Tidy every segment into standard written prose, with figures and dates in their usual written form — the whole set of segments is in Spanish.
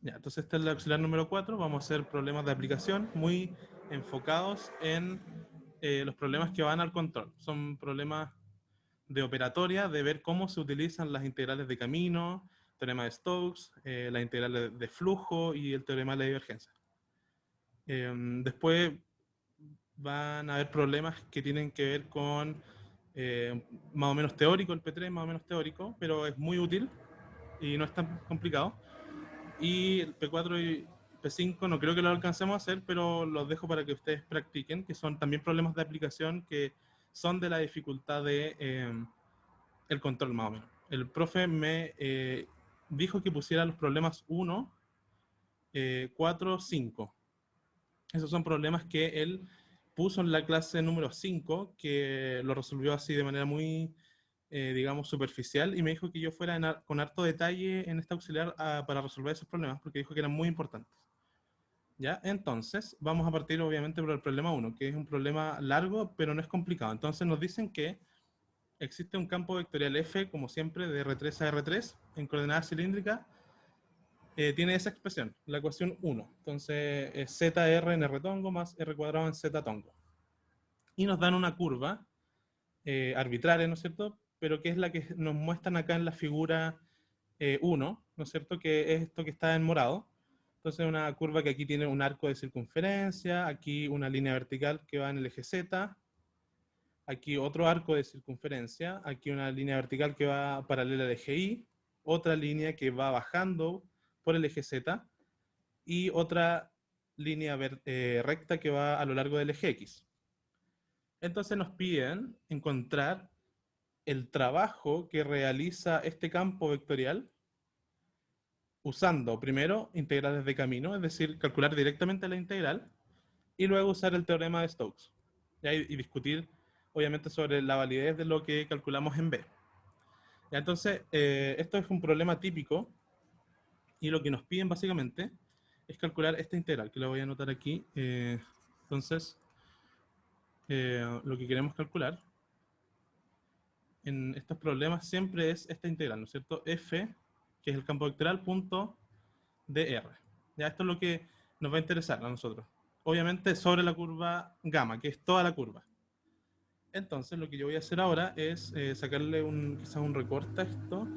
Ya, entonces este es el auxiliar número 4. Vamos a hacer problemas de aplicación muy enfocados en los problemas que van al control. Son problemas de operatoria, de ver cómo se utilizan las integrales de camino, teorema de Stokes, la integral de flujo y el teorema de la divergencia. Después van a haber problemas que tienen que ver con más o menos teórico, el P3 más o menos teórico, pero es muy útil y no es tan complicado. Y el P4 y P5 no creo que lo alcancemos a hacer, pero los dejo para que ustedes practiquen, que son también problemas de aplicación que son de la dificultad de el control más o menos. El profe me dijo que pusiera los problemas 1, 4, 5. Esos son problemas que él puso en la clase número 5, que lo resolvió así de manera muy, digamos, superficial, y me dijo que yo fuera con harto detalle en esta auxiliar para resolver esos problemas, porque dijo que eran muy importantes. ¿Ya? Entonces, vamos a partir obviamente por el problema 1, que es un problema largo, pero no es complicado. Entonces nos dicen que existe un campo vectorial F, como siempre, de R3 a R3, en coordenadas cilíndricas, tiene esa expresión, la ecuación 1. Entonces, es ZR en R tongo más R cuadrado en Z tongo. Y nos dan una curva arbitraria, ¿no es cierto? Pero que es la que nos muestran acá en la figura 1, ¿no es cierto? Que es esto que está en morado. Entonces, una curva que aquí tiene un arco de circunferencia, aquí una línea vertical que va en el eje Z, aquí otro arco de circunferencia, aquí una línea vertical que va paralela al eje Y, otra línea que va bajando por el eje Z y otra línea recta que va a lo largo del eje X. Entonces nos piden encontrar el trabajo que realiza este campo vectorial usando primero integrales de camino, es decir, calcular directamente la integral, y luego usar el teorema de Stokes, ¿ya? Y discutir obviamente sobre la validez de lo que calculamos en B. ¿Ya? Entonces, esto es un problema típico y lo que nos piden básicamente es calcular esta integral, que lo voy a anotar aquí. Entonces, lo que queremos calcular en estos problemas siempre es esta integral, ¿no es cierto? F, que es el campo vectorial, punto dr. Ya, esto es lo que nos va a interesar a nosotros. Obviamente sobre la curva gamma, que es toda la curva. Entonces, lo que yo voy a hacer ahora es sacarle quizás un recorte a esto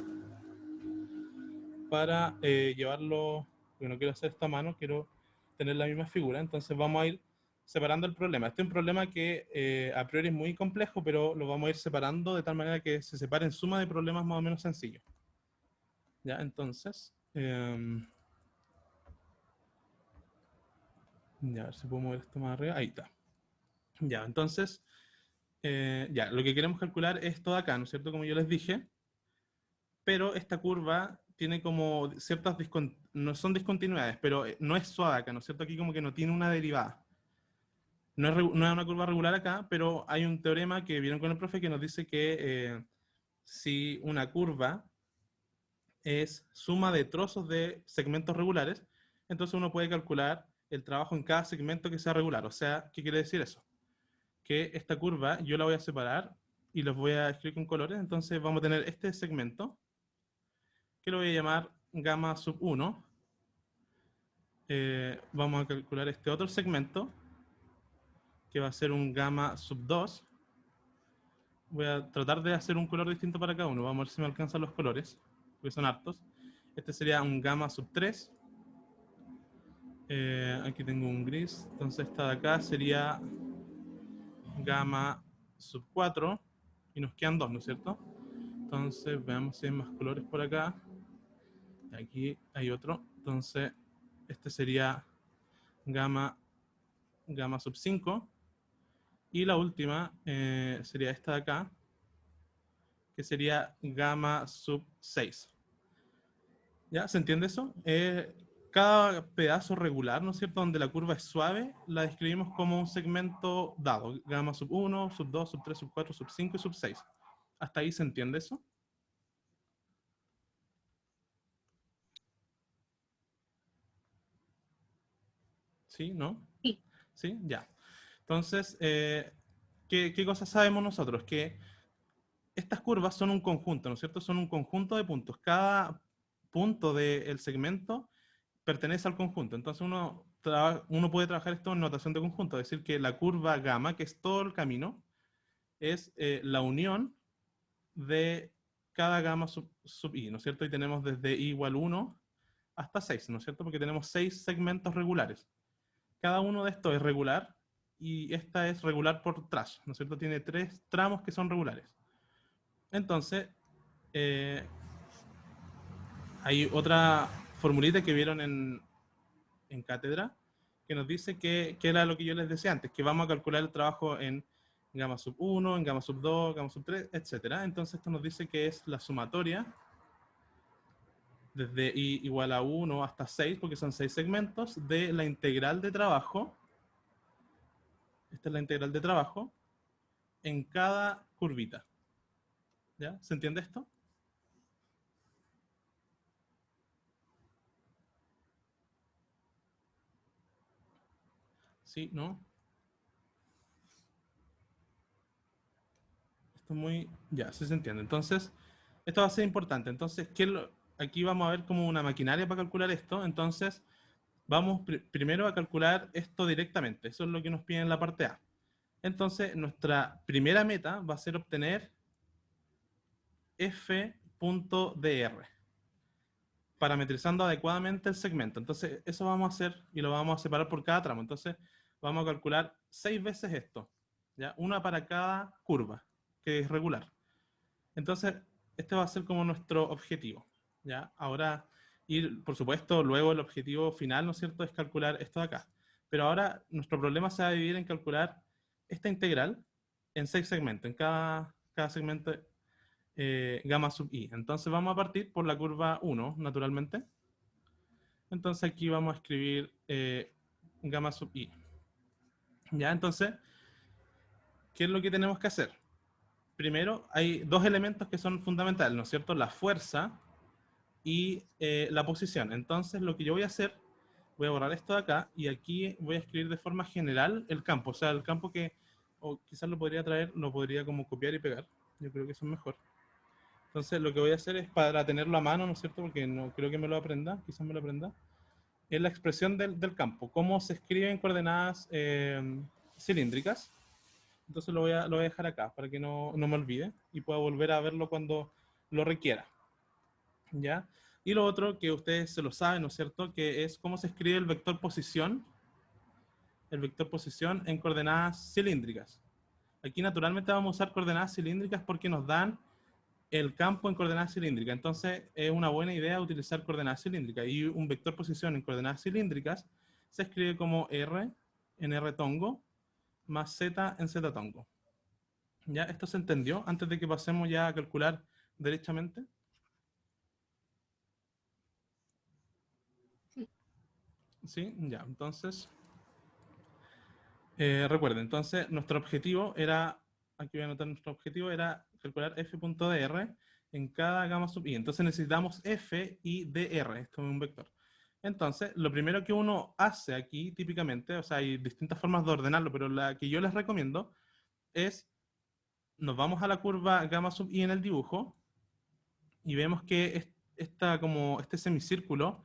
para llevarlo, porque no quiero hacer esto a mano, quiero tener la misma figura. Entonces vamos a ir separando el problema. Este es un problema que a priori es muy complejo, pero lo vamos a ir separando de tal manera que se separen suma de problemas más o menos sencillos. ¿Ya? Entonces, ya, a ver si puedo mover esto más arriba. Ahí está. Ya, entonces, ya, lo que queremos calcular es todo acá, ¿no es cierto? Como yo les dije, pero esta curva tiene como ciertas, no son discontinuidades, pero no es suave acá, ¿no es cierto? Aquí como que no tiene una derivada. No es una curva regular acá, pero hay un teorema que vieron con el profe que nos dice que si una curva es suma de trozos de segmentos regulares, entonces uno puede calcular el trabajo en cada segmento que sea regular. O sea, ¿qué quiere decir eso? Que esta curva yo la voy a separar y los voy a escribir con colores. Entonces vamos a tener este segmento, que lo voy a llamar gamma sub 1. Vamos a calcular este otro segmento, que va a ser un gamma sub 2. Voy a tratar de hacer un color distinto para cada uno. Vamos a ver si me alcanzan los colores, porque son hartos. Este sería un gamma sub 3. Aquí tengo un gris. Entonces esta de acá sería gamma sub 4. Y nos quedan dos, ¿no es cierto? Entonces veamos si hay más colores por acá. Aquí hay otro. Entonces este sería gamma sub 5. Y la última sería esta de acá, que sería gamma sub 6. ¿Ya? ¿Se entiende eso? Cada pedazo regular, ¿no es cierto?, donde la curva es suave, la describimos como un segmento dado. Gamma sub 1, sub 2, sub 3, sub 4, sub 5 y sub 6. ¿Hasta ahí se entiende eso? ¿Sí? ¿No? Sí. ¿Sí? Ya. Entonces, ¿qué cosas sabemos nosotros? Que estas curvas son un conjunto, ¿no es cierto? Son un conjunto de puntos. Cada punto del segmento pertenece al conjunto. Entonces uno puede trabajar esto en notación de conjunto, es decir, que la curva gamma, que es todo el camino, es la unión de cada gamma sub i, ¿no es cierto? Y tenemos desde i igual 1 hasta 6, ¿no es cierto? Porque tenemos 6 segmentos regulares. Cada uno de estos es regular y esta es regular por trazo, ¿no es cierto? Tiene 3 tramos que son regulares. Entonces, eh, hay otra formulita que vieron en cátedra que nos dice que era lo que yo les decía antes, que vamos a calcular el trabajo en gamma sub 1, en gamma sub 2, gamma sub 3, etc. Entonces esto nos dice que es la sumatoria desde i igual a 1 hasta 6, porque son 6 segmentos, de la integral de trabajo. Esta es la integral de trabajo en cada curvita. ¿Ya? ¿Se entiende esto? ¿Sí? ¿No? Esto es muy... Ya, sí se entiende. Entonces, esto va a ser importante. Entonces, aquí vamos a ver como una maquinaria para calcular esto. Entonces, vamos primero a calcular esto directamente. Eso es lo que nos pide en la parte A. Entonces, nuestra primera meta va a ser obtener f.dr, parametrizando adecuadamente el segmento. Entonces, eso vamos a hacer y lo vamos a separar por cada tramo. Entonces, vamos a calcular 6 veces esto, ¿ya? Una para cada curva, que es regular. Entonces, este va a ser como nuestro objetivo, ¿ya? Ahora, por supuesto, luego el objetivo final, ¿no es cierto?, es calcular esto de acá. Pero ahora nuestro problema se va a dividir en calcular esta integral en 6 segmentos, en cada segmento gamma sub i. Entonces vamos a partir por la curva 1, naturalmente. Entonces aquí vamos a escribir gamma sub i. ¿Ya? Entonces, ¿qué es lo que tenemos que hacer? Primero, hay dos elementos que son fundamentales, ¿no es cierto? La fuerza y la posición. Entonces, lo que yo voy a hacer, voy a borrar esto de acá y aquí voy a escribir de forma general el campo. O sea, el campo que, o quizás lo podría traer, lo podría como copiar y pegar. Yo creo que eso es mejor. Entonces, lo que voy a hacer es para tenerlo a mano, ¿no es cierto? Porque no creo que me lo aprenda, quizás me lo aprenda. Es la expresión del campo. Cómo se escribe en coordenadas cilíndricas. Entonces lo voy a dejar acá para que no me olvide y pueda volver a verlo cuando lo requiera. ¿Ya? Y lo otro que ustedes se lo saben, ¿no es cierto? Que es cómo se escribe el vector posición en coordenadas cilíndricas. Aquí naturalmente vamos a usar coordenadas cilíndricas porque nos dan el campo en coordenadas cilíndricas. Entonces es una buena idea utilizar coordenadas cilíndricas. Y un vector posición en coordenadas cilíndricas se escribe como R en R tongo más Z en Z tongo. ¿Ya? ¿Esto se entendió antes de que pasemos ya a calcular derechamente? Sí, ya. Entonces, recuerden, entonces nuestro objetivo era, aquí voy a anotar nuestro objetivo, era calcular f.dr en cada gamma sub i. Entonces necesitamos f y dr, esto es un vector. Entonces, lo primero que uno hace aquí, típicamente, o sea, hay distintas formas de ordenarlo, pero la que yo les recomiendo es, nos vamos a la curva gamma sub i en el dibujo, y vemos que este semicírculo,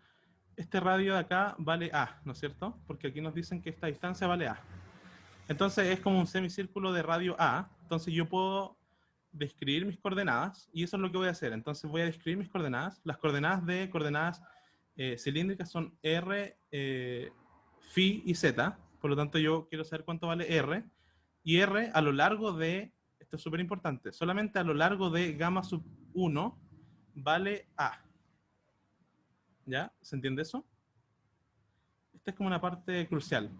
este radio de acá vale A, ¿no es cierto? Porque aquí nos dicen que esta distancia vale A. Entonces es como un semicírculo de radio A. Entonces yo puedo describir mis coordenadas y eso es lo que voy a hacer. Entonces voy a describir mis coordenadas. Las coordenadas de coordenadas cilíndricas son R, phi y Z. Por lo tanto yo quiero saber cuánto vale R. Y R a lo largo de, esto es súper importante, solamente a lo largo de gamma sub 1 vale A. ¿Ya? ¿Se entiende eso? Esta es como una parte crucial.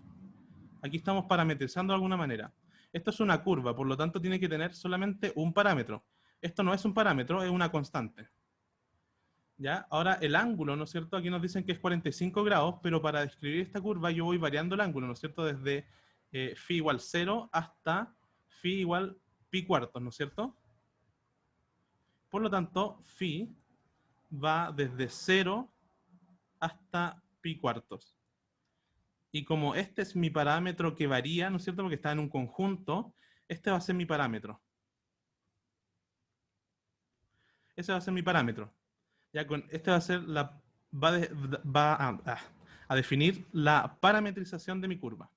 Aquí estamos parametrizando de alguna manera. Esto es una curva, por lo tanto tiene que tener solamente un parámetro. Esto no es un parámetro, es una constante. ¿Ya? Ahora el ángulo, ¿no es cierto? Aquí nos dicen que es 45 grados, pero para describir esta curva yo voy variando el ángulo, ¿no es cierto? Desde phi igual 0 hasta phi igual pi cuartos, ¿no es cierto? Por lo tanto, phi va desde 0 hasta pi cuartos. Y como este es mi parámetro que varía, ¿no es cierto? Porque está en un conjunto, este va a ser mi parámetro. Ese va a ser mi parámetro. Ya con este va a ser la... Va a definir la parametrización de mi curva.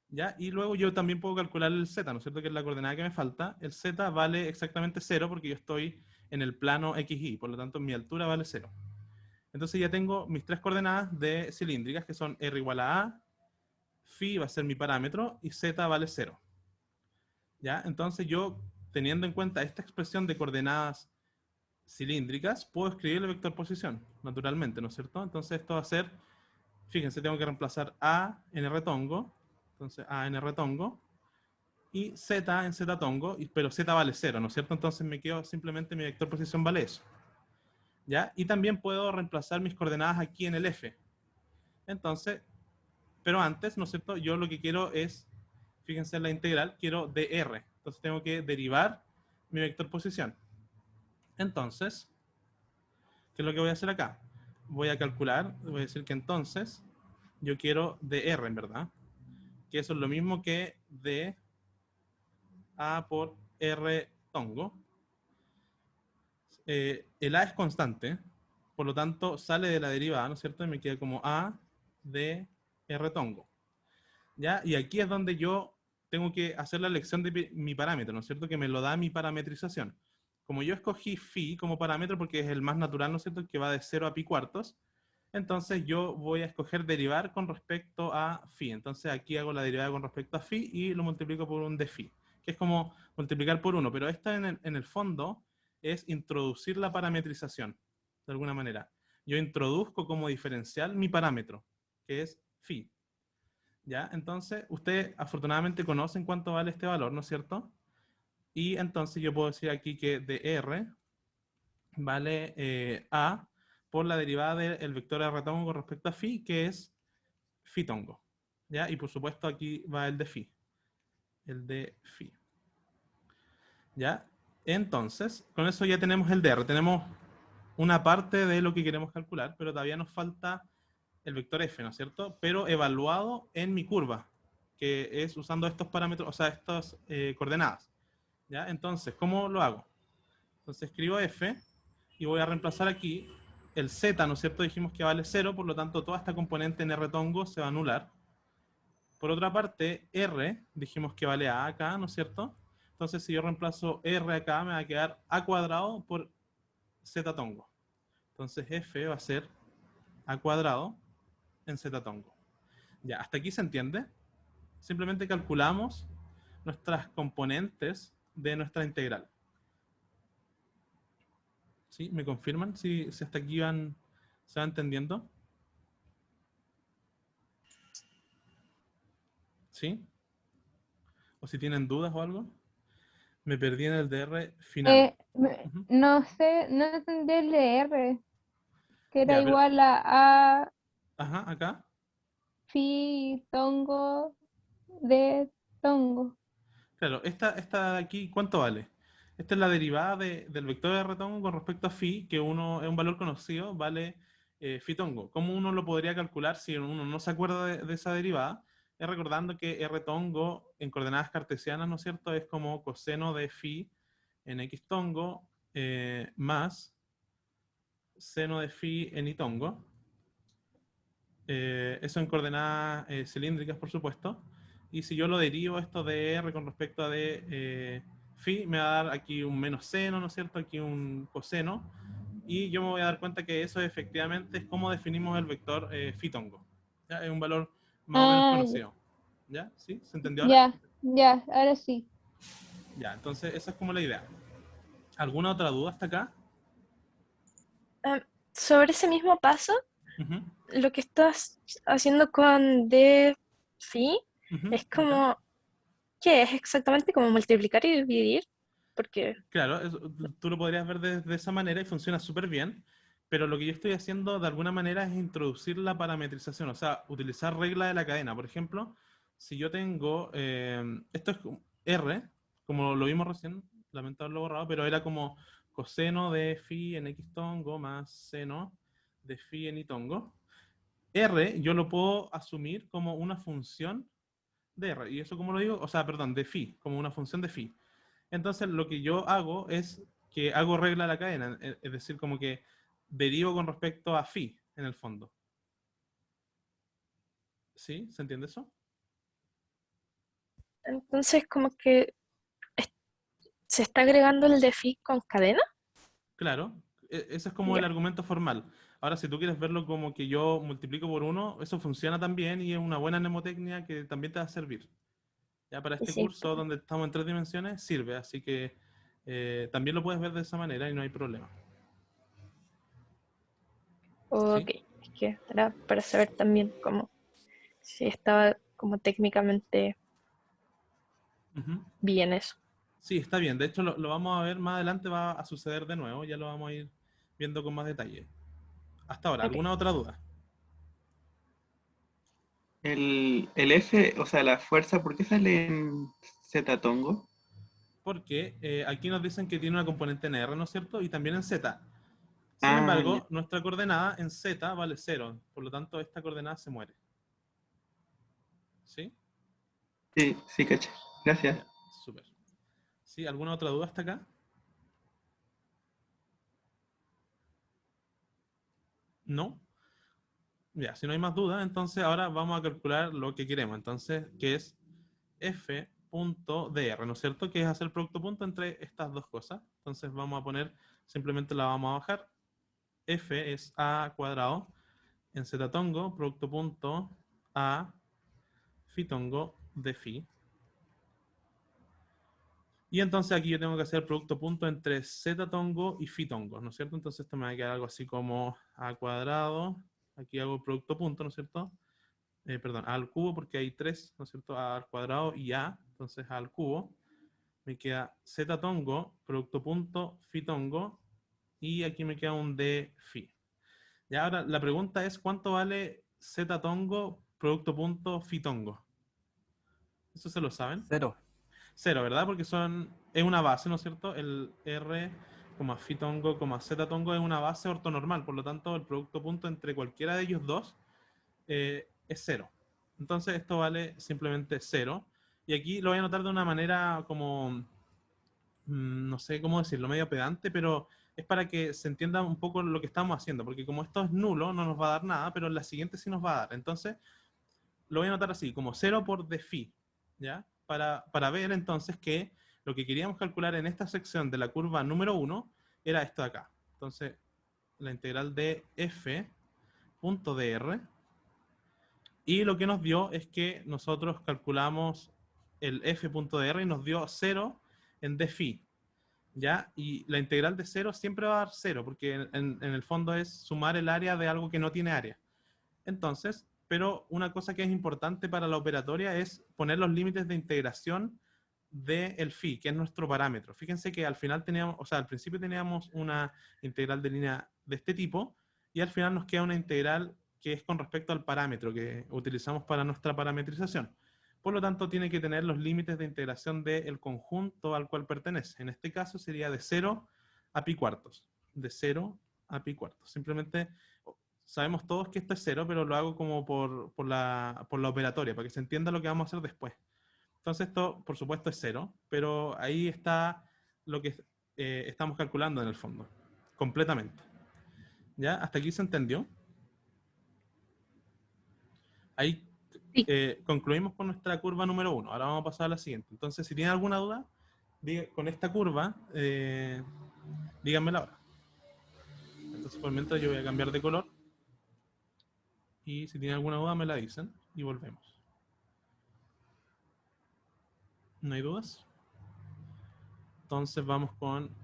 ¿Ya? Y luego yo también puedo calcular el z, ¿no es cierto? Que es la coordenada que me falta. El z vale exactamente 0 porque yo estoy en el plano XY, por lo tanto mi altura vale 0. Entonces ya tengo mis tres coordenadas de cilíndricas, que son r igual a, phi va a ser mi parámetro, y z vale 0. ¿Ya? Entonces yo, teniendo en cuenta esta expresión de coordenadas cilíndricas, puedo escribir el vector posición, naturalmente, ¿no es cierto? Entonces esto va a ser, fíjense, tengo que reemplazar a en r tongo, entonces a en r tongo, y z en z tongo, pero z vale 0, ¿no es cierto? Entonces me quedo simplemente, mi vector posición vale eso. ¿Ya? Y también puedo reemplazar mis coordenadas aquí en el f. Entonces, pero antes, ¿no es cierto? Yo lo que quiero es, fíjense en la integral, quiero dr. Entonces tengo que derivar mi vector posición. Entonces, ¿qué es lo que voy a hacer acá? Voy a calcular, voy a decir que entonces yo quiero dr, en verdad, que eso es lo mismo que d a por r tongo. El a es constante, por lo tanto sale de la derivada, ¿no es cierto? Y me queda como a de r tongo. ¿Ya? Y aquí es donde yo tengo que hacer la elección de mi parámetro, ¿no es cierto? Que me lo da mi parametrización. Como yo escogí phi como parámetro porque es el más natural, ¿no es cierto? Que va de 0 a pi cuartos, entonces yo voy a escoger derivar con respecto a phi. Entonces aquí hago la derivada con respecto a phi y lo multiplico por un de phi, que es como multiplicar por 1, pero esto en el fondo es introducir la parametrización, de alguna manera. Yo introduzco como diferencial mi parámetro, que es phi. ¿Ya? Entonces, ustedes afortunadamente conocen cuánto vale este valor, ¿no es cierto? Y entonces yo puedo decir aquí que dr vale a por la derivada del vector r tongo con respecto a phi, que es phi tongo. ¿Ya? Y por supuesto aquí va el de phi. El de phi. ¿Ya? Entonces, con eso ya tenemos el dr. Tenemos una parte de lo que queremos calcular, pero todavía nos falta el vector f, ¿no es cierto? Pero evaluado en mi curva, que es usando estos parámetros, o sea, estas coordenadas. ¿Ya? Entonces, ¿cómo lo hago? Entonces escribo f y voy a reemplazar aquí el z, ¿no es cierto? Dijimos que vale 0, por lo tanto toda esta componente en r tongo se va a anular. Por otra parte, r, dijimos que vale a acá, ¿no es cierto? Entonces si yo reemplazo r acá, me va a quedar a cuadrado por z tongo. Entonces f va a ser a cuadrado en z tongo. Ya, ¿hasta aquí se entiende? Simplemente calculamos nuestras componentes de nuestra integral. ¿Sí? ¿Me confirman si hasta aquí se va entendiendo? ¿Sí? ¿O si tienen dudas o algo? Me perdí en el DR final. Ujú. No sé, no entendí el de R, que era Ya, pero... igual a Ajá, acá. phi tongo de tongo. Claro, esta de aquí, ¿cuánto vale? Esta es la derivada del vector de retongo con respecto a phi, que uno es un valor conocido, vale phi tongo. ¿Cómo uno lo podría calcular si uno no se acuerda de esa derivada? Es recordando que r tongo en coordenadas cartesianas, ¿no es cierto? Es como coseno de phi en x tongo más seno de phi en y tongo. Eso en coordenadas cilíndricas, por supuesto. Y si yo lo derivo esto de r con respecto a de phi, me va a dar aquí un menos seno, ¿no es cierto? Aquí un coseno. Y yo me voy a dar cuenta que eso efectivamente es como definimos el vector phi tongo. ¿Ya? Es un valor más o menos Ah, conocido. ¿Ya? ¿Sí? ¿Se entendió ahora? ya, ya, ahora sí. Ya, entonces esa es como la idea. ¿Alguna otra duda hasta acá? Ah, sobre ese mismo paso, Ujú, lo que estás haciendo con DFI ujú, es ¿ya? como, ¿qué es exactamente? Como multiplicar y dividir, porque, Claro, tú lo podrías ver de esa manera y funciona súper bien, pero lo que yo estoy haciendo de alguna manera es introducir la parametrización, o sea, utilizar regla de la cadena. Por ejemplo, si yo tengo, esto es R, como lo vimos recién, lamento haberlo borrado, pero era como coseno de phi en x tongo más seno de phi en y tongo. R yo lo puedo asumir como una función de R, y eso como lo digo, o sea, perdón, de phi, como una función de phi. Entonces lo que yo hago es que hago regla a la cadena, es decir, como que derivo con respecto a phi en el fondo. ¿Sí? ¿Se entiende eso? Entonces, como que es- se está agregando el defi con cadena. Claro, ese es como el Ya, argumento formal. Ahora, si tú quieres verlo como que yo multiplico por uno, eso funciona también y es una buena mnemotecnia que también te va a servir. Ya para y este sí, curso donde estamos en 3 dimensiones, sirve, así que también lo puedes ver de esa manera y no hay problema. ok. ¿Sí? Es que era para saber también cómo, si estaba como técnicamente Ujú. bien eso. Sí, está bien. De hecho, lo vamos a ver más adelante, va a suceder de nuevo. Ya lo vamos a ir viendo con más detalle. Hasta ahora, Ok. ¿alguna otra duda? El F, o sea, la fuerza, ¿por qué sale en Z tongo? Porque aquí nos dicen que tiene una componente en R, ¿no es cierto? Y también en Z. Sin Ah, ya. embargo, nuestra coordenada en Z vale 0. Por lo tanto, esta coordenada se muere. ¿Sí? Sí, sí, caché. Gracias. Ya, súper. ¿Sí? ¿Alguna otra duda hasta acá? ¿No? Ya, si no hay más dudas, entonces ahora vamos a calcular lo que queremos. Entonces, que es f.dr, ¿no es cierto? Que es hacer producto punto entre estas dos cosas. Entonces vamos a poner, simplemente la vamos a bajar. F es a cuadrado en z tongo, producto punto a phi tongo de phi. Y entonces aquí yo tengo que hacer producto punto entre z tongo y phi tongo, ¿no es cierto? Entonces esto me va a quedar algo así como a cuadrado. Aquí hago el producto punto, ¿no es cierto? Perdón, a al cubo porque hay 3, ¿no es cierto? A al cuadrado y a, entonces a al cubo. Me queda z tongo, producto punto, phi tongo, y aquí me queda un d phi. Y ahora la pregunta es, ¿cuánto vale z tongo, producto punto, phi tongo? ¿Eso se lo saben? Cero. Cero, ¿verdad? Porque es una base, ¿no es cierto? El r, phi tongo, z tongo es una base ortonormal, por lo tanto el producto punto entre cualquiera de ellos dos es cero. Entonces esto vale simplemente cero. Y aquí lo voy a anotar de una manera como, no sé cómo decirlo, medio pedante, pero es para que se entienda un poco lo que estamos haciendo, porque como esto es nulo, no nos va a dar nada, pero en la siguiente sí nos va a dar. Entonces lo voy a anotar así, como cero por d phi, ¿ya? Para ver entonces que lo que queríamos calcular en esta sección de la curva número 1 era esto de acá. Entonces, la integral de f.dr. Y lo que nos dio es que nosotros calculamos el f.dr y nos dio 0 en d phi, ¿ya? Y la integral de 0 siempre va a dar 0, porque en el fondo es sumar el área de algo que no tiene área. Entonces, pero una cosa que es importante para la operatoria es poner los límites de integración del phi, que es nuestro parámetro. Fíjense que al final teníamos, o sea, al principio teníamos una integral de línea de este tipo y al final nos queda una integral que es con respecto al parámetro que utilizamos para nuestra parametrización. Por lo tanto, tiene que tener los límites de integración del conjunto al cual pertenece. En este caso sería de 0 a pi cuartos. De 0 a pi cuartos. Simplemente sabemos todos que esto es 0, pero lo hago como por la operatoria, para que se entienda lo que vamos a hacer después. Entonces esto, por supuesto, es 0, pero ahí está lo que estamos calculando en el fondo, completamente. ¿Ya? ¿Hasta aquí se entendió? Ahí Sí. concluimos con nuestra curva número 1. Ahora vamos a pasar a la siguiente. Entonces, si tienen alguna duda con esta curva, díganmela ahora. Entonces, por mientras yo voy a cambiar de color. Y si tienen alguna duda, me la dicen. Y volvemos. ¿No hay dudas? Entonces vamos con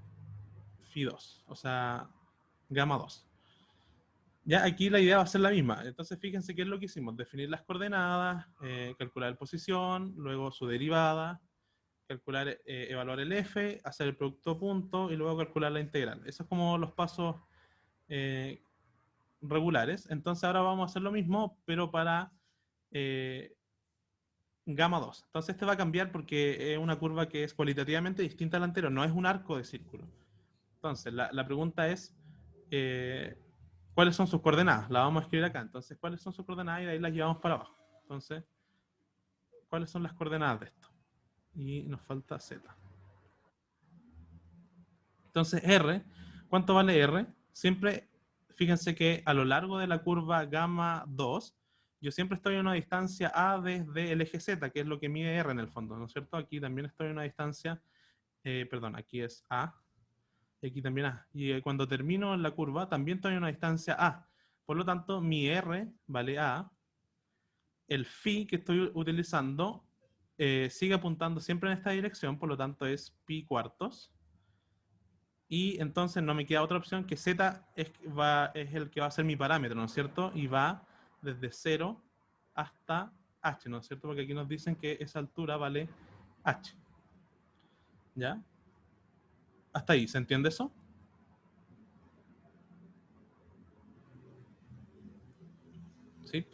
phi 2, o sea, gamma 2. Ya aquí la idea va a ser la misma. Entonces fíjense qué es lo que hicimos. Definir las coordenadas, calcular la posición, luego su derivada, calcular, evaluar el f, hacer el producto punto y luego calcular la integral. Esos es como los pasos eh, regulares. Entonces ahora vamos a hacer lo mismo, pero para eh, gamma 2. Entonces este va a cambiar porque es una curva que es cualitativamente distinta a la anterior. No es un arco de círculo. Entonces la pregunta es... ¿cuáles son sus coordenadas? La vamos a escribir acá. Entonces, ¿cuáles son sus coordenadas? Y de ahí las llevamos para abajo. Entonces, ¿cuáles son las coordenadas de esto? Y nos falta Z. Entonces, R, ¿cuánto vale R? Siempre, fíjense que a lo largo de la curva gamma 2, yo siempre estoy a una distancia A desde el eje Z, que es lo que mide R en el fondo, ¿no es cierto? Aquí también estoy a una distancia, perdón, aquí es A, y aquí también A. Y cuando termino en la curva, también estoy a una distancia A. Por lo tanto, mi R vale A. El phi que estoy utilizando sigue apuntando siempre en esta dirección, por lo tanto es pi cuartos. Y entonces no me queda otra opción que z es el que va a ser mi parámetro, ¿no es cierto? Y va desde 0 hasta h, ¿no es cierto? Porque aquí nos dicen que esa altura vale h. ¿Ya? Hasta ahí, ¿se entiende eso? ¿Sí?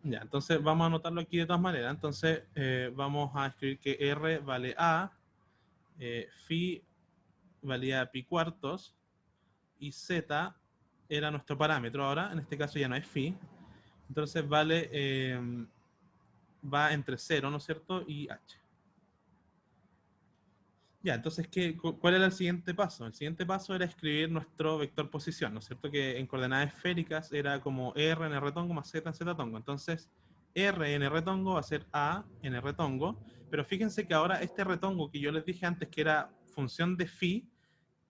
Ya, entonces vamos a anotarlo aquí de todas maneras. Entonces vamos a escribir que r vale a, phi valía pi cuartos, y z era nuestro parámetro ahora, en este caso ya no es phi, entonces vale, va entre 0, ¿no es cierto? Y h. Ya, entonces, ¿cuál era el siguiente paso? El siguiente paso era escribir nuestro vector posición, ¿no es cierto? Que en coordenadas esféricas era como r en r tongo más z en z tongo. Entonces, r en r tongo va a ser a en r tongo, pero fíjense que ahora este r tongo que yo les dije antes que era función de phi,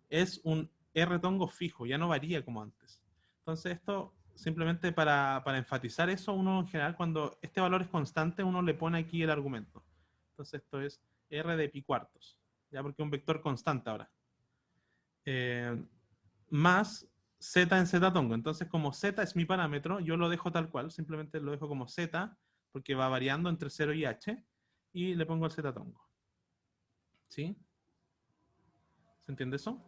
es un R tongo fijo, ya no varía como antes. Entonces esto, simplemente para enfatizar eso, uno en general cuando este valor es constante, uno le pone aquí el argumento. Entonces esto es R de pi cuartos, ya porque es un vector constante ahora. Más Z en Z tongo. Entonces como Z es mi parámetro, yo lo dejo tal cual, simplemente lo dejo como Z, porque va variando entre 0 y H, y le pongo el Z tongo. ¿Sí? ¿Se entiende eso?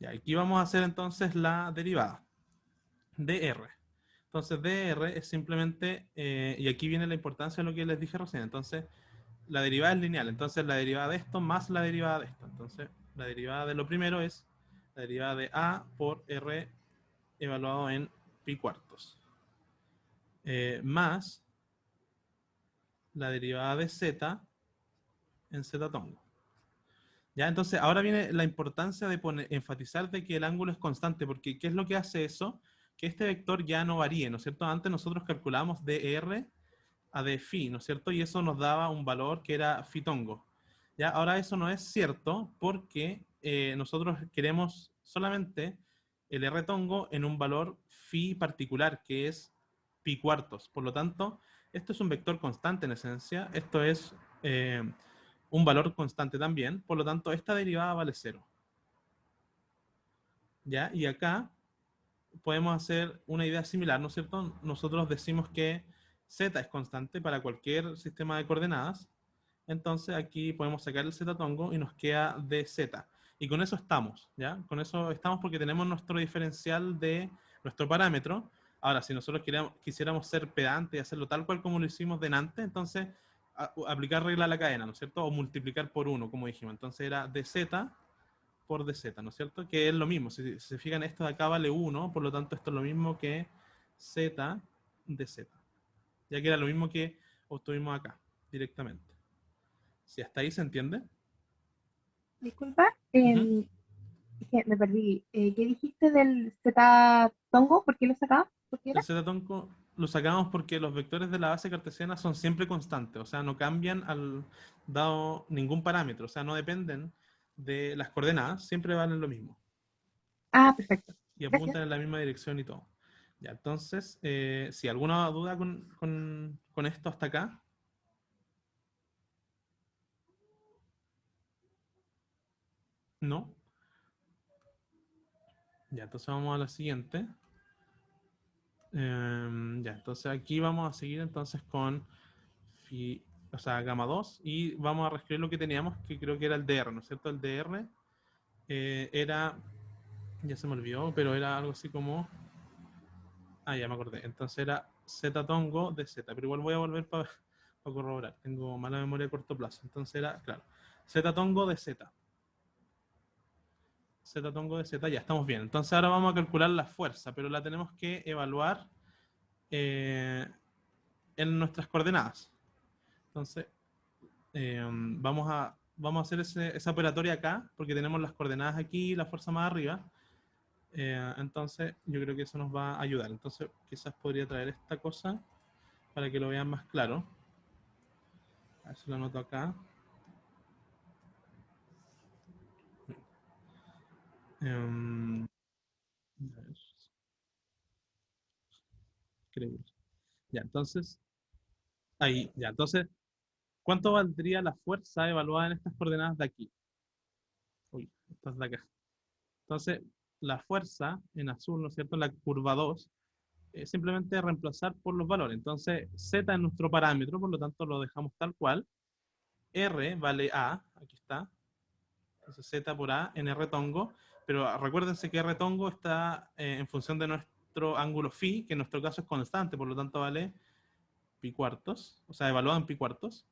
Ya, aquí vamos a hacer entonces la derivada de R. Entonces dr es simplemente, y aquí viene la importancia de lo que les dije recién, entonces la derivada es lineal, entonces la derivada de esto más la derivada de esto. Entonces la derivada de lo primero es la derivada de A por R evaluado en pi cuartos, más la derivada de Z en Z tongo. ¿Ya? Entonces, ahora viene la importancia de enfatizar de que el ángulo es constante, porque ¿qué es lo que hace eso? Que este vector ya no varíe, ¿no es cierto? Antes nosotros calculábamos dr a d phi, ¿no es cierto? Y eso nos daba un valor que era phi tongo. ¿Ya? Ahora eso no es cierto porque nosotros queremos solamente el r tongo en un valor phi particular, que es pi cuartos. Por lo tanto, esto es un vector constante en esencia. Esto es un valor constante también, por lo tanto esta derivada vale 0. ¿Ya? Y acá podemos hacer una idea similar, ¿no es cierto? Nosotros decimos que z es constante para cualquier sistema de coordenadas, entonces aquí podemos sacar el z tongo y nos queda dz. Y con eso estamos, ¿ya? Con eso estamos porque tenemos nuestro diferencial de nuestro parámetro. Ahora, si nosotros quisiéramos ser pedantes y hacerlo tal cual como lo hicimos delante, entonces aplicar regla a la cadena, ¿no es cierto? O multiplicar por 1, como dijimos. Entonces era dz por dz, ¿no es cierto? Que es lo mismo. Si se fijan, esto de acá vale 1, por lo tanto esto es lo mismo que z dz. Ya que era lo mismo que obtuvimos acá, directamente. Si hasta ahí se entiende. Disculpa, Ujú. que me perdí. ¿Qué dijiste del Z tongo? ¿Por qué lo sacabas? ¿Por qué El era? z tonco lo sacamos porque los vectores de la base cartesiana son siempre constantes, o sea, no cambian al dado ningún parámetro, o sea, no dependen de las coordenadas, siempre valen lo mismo. Ah, perfecto. Y Gracias. apuntan en la misma dirección y todo. Ya, entonces, si alguna duda con esto hasta acá. ¿No? Ya, entonces vamos a la siguiente. Ya, entonces aquí vamos a seguir entonces con o sea, gamma 2 y vamos a reescribir lo que teníamos, que creo que era el dr, ¿no es cierto? El dr era, ya se me olvidó, pero era algo así como, ya me acordé, entonces era z tongo de z, pero igual voy a volver para corroborar, tengo mala memoria a corto plazo, entonces era, claro, z tongo de z. Z tongo de Z, ya estamos bien. Entonces ahora vamos a calcular la fuerza, pero la tenemos que evaluar en nuestras coordenadas. Entonces, vamos a hacer esa operatoria acá, porque tenemos las coordenadas aquí y la fuerza más arriba. Entonces, yo creo que eso nos va a ayudar. Entonces, quizás podría traer esta cosa para que lo vean más claro. A ver si lo anoto acá. A ver, increíble. Ya, entonces, ahí, ya, entonces, ¿cuánto valdría la fuerza evaluada en estas coordenadas de aquí? Uy, estas de acá. Entonces, la fuerza en azul, ¿no es cierto? La curva 2, simplemente reemplazar por los valores. Entonces, Z es nuestro parámetro, por lo tanto lo dejamos tal cual. R vale A, aquí está. Entonces Z por A en R tongo. Pero recuérdense que R tongo está en función de nuestro ángulo phi, que en nuestro caso es constante, por lo tanto vale pi cuartos, o sea, evaluado en pi cuartos.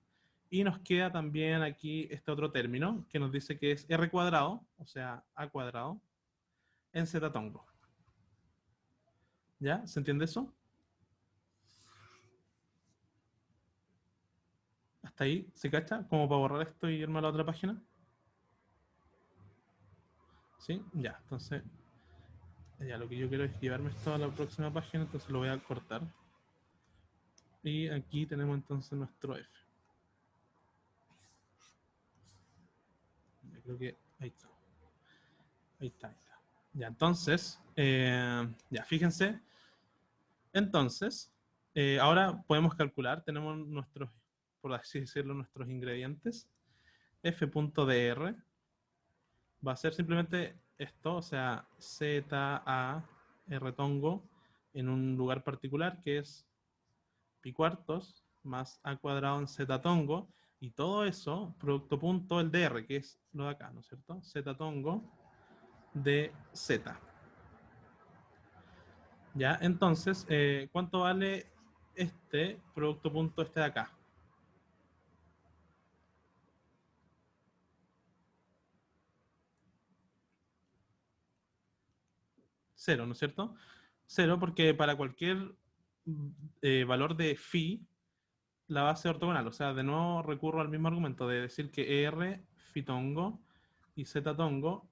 Y nos queda también aquí este otro término que nos dice que es R cuadrado, o sea, A cuadrado, en Z tongo. ¿Ya? ¿Se entiende eso? ¿Hasta ahí se cacha? Como para borrar esto y irme a la otra página. ¿Sí? Ya, entonces, ya lo que yo quiero es llevarme esto a la próxima página, entonces lo voy a cortar. Y aquí tenemos entonces nuestro F. Yo creo que ahí está. Ahí está, ahí está. Ya, entonces, ya, fíjense. Entonces, ahora podemos calcular, tenemos nuestros, por así decirlo, nuestros ingredientes. F.dr va a ser simplemente esto, o sea, Z, A, R tongo en un lugar particular que es pi cuartos más A cuadrado en Z tongo, y todo eso, producto punto el dr, que es lo de acá, ¿no es cierto? Z tongo de Z. ¿Ya? Entonces, ¿cuánto vale este producto punto este de acá? Cero, ¿no es cierto? Cero porque para cualquier valor de phi, la base ortogonal. O sea, de nuevo recurro al mismo argumento de decir que R, phi tongo y Z tongo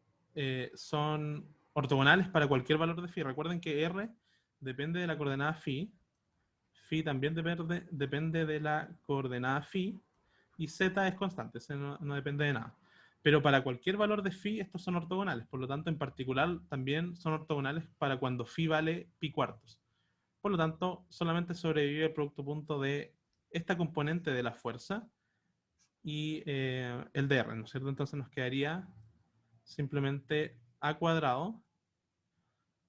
son ortogonales para cualquier valor de phi. Recuerden que R depende de la coordenada phi, phi también depende de la coordenada phi, y z es constante, ese no depende de nada. Pero para cualquier valor de phi, estos son ortogonales. Por lo tanto, en particular, también son ortogonales para cuando phi vale pi cuartos. Por lo tanto, solamente sobrevive el producto punto de esta componente de la fuerza y el dr, ¿no es cierto? Entonces nos quedaría simplemente a cuadrado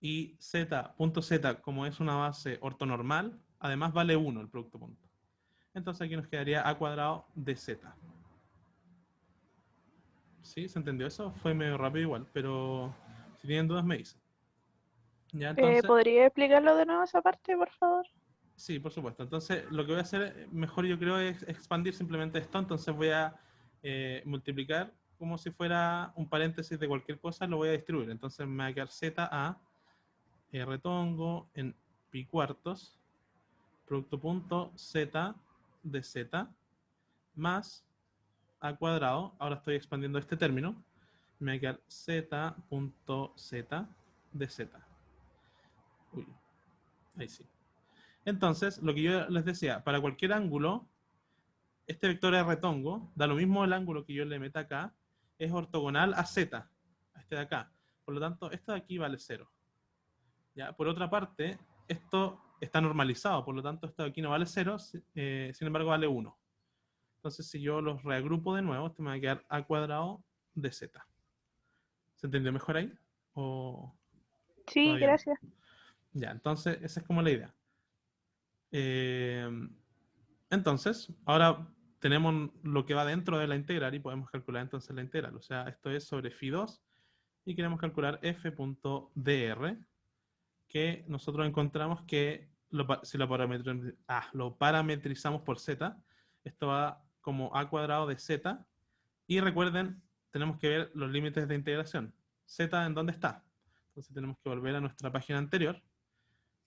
y z, como es una base ortonormal, además vale 1 el producto punto. Entonces aquí nos quedaría a cuadrado de z. ¿Sí? ¿Se entendió eso? Fue medio rápido igual, pero si tienen dudas me dicen. Ya, entonces, ¿Podría explicarlo de nuevo esa parte, por favor? sí, por supuesto. Entonces, lo que voy a hacer mejor yo creo es expandir simplemente esto. Entonces voy a multiplicar como si fuera un paréntesis de cualquier cosa, lo voy a distribuir. Entonces me va a quedar z a r tongo en pi cuartos, producto punto z de z, más a cuadrado. Ahora estoy expandiendo este término. Me va a quedar z.z de z. Uy, ahí sí. Entonces, lo que yo les decía, para cualquier ángulo, este vector R tongo, da lo mismo el ángulo que yo le meta acá, es ortogonal a z, a este de acá. Por lo tanto, esto de aquí vale 0. ¿Ya? Por otra parte, esto está normalizado, por lo tanto, esto de aquí no vale 0, sin embargo vale 1. Entonces, si yo los reagrupo de nuevo, esto me va a quedar a cuadrado de z. ¿Se entendió mejor ahí? ¿O Sí, todavía no? gracias. Ya, entonces esa es como la idea. Entonces, ahora tenemos lo que va dentro de la integral y podemos calcular entonces la integral. O sea, esto es sobre phi2 y queremos calcular f.dr, que nosotros encontramos que si lo parametrizamos por z, esto va como a cuadrado de z. Y recuerden, tenemos que ver los límites de integración. Z, ¿en dónde está? Entonces tenemos que volver a nuestra página anterior.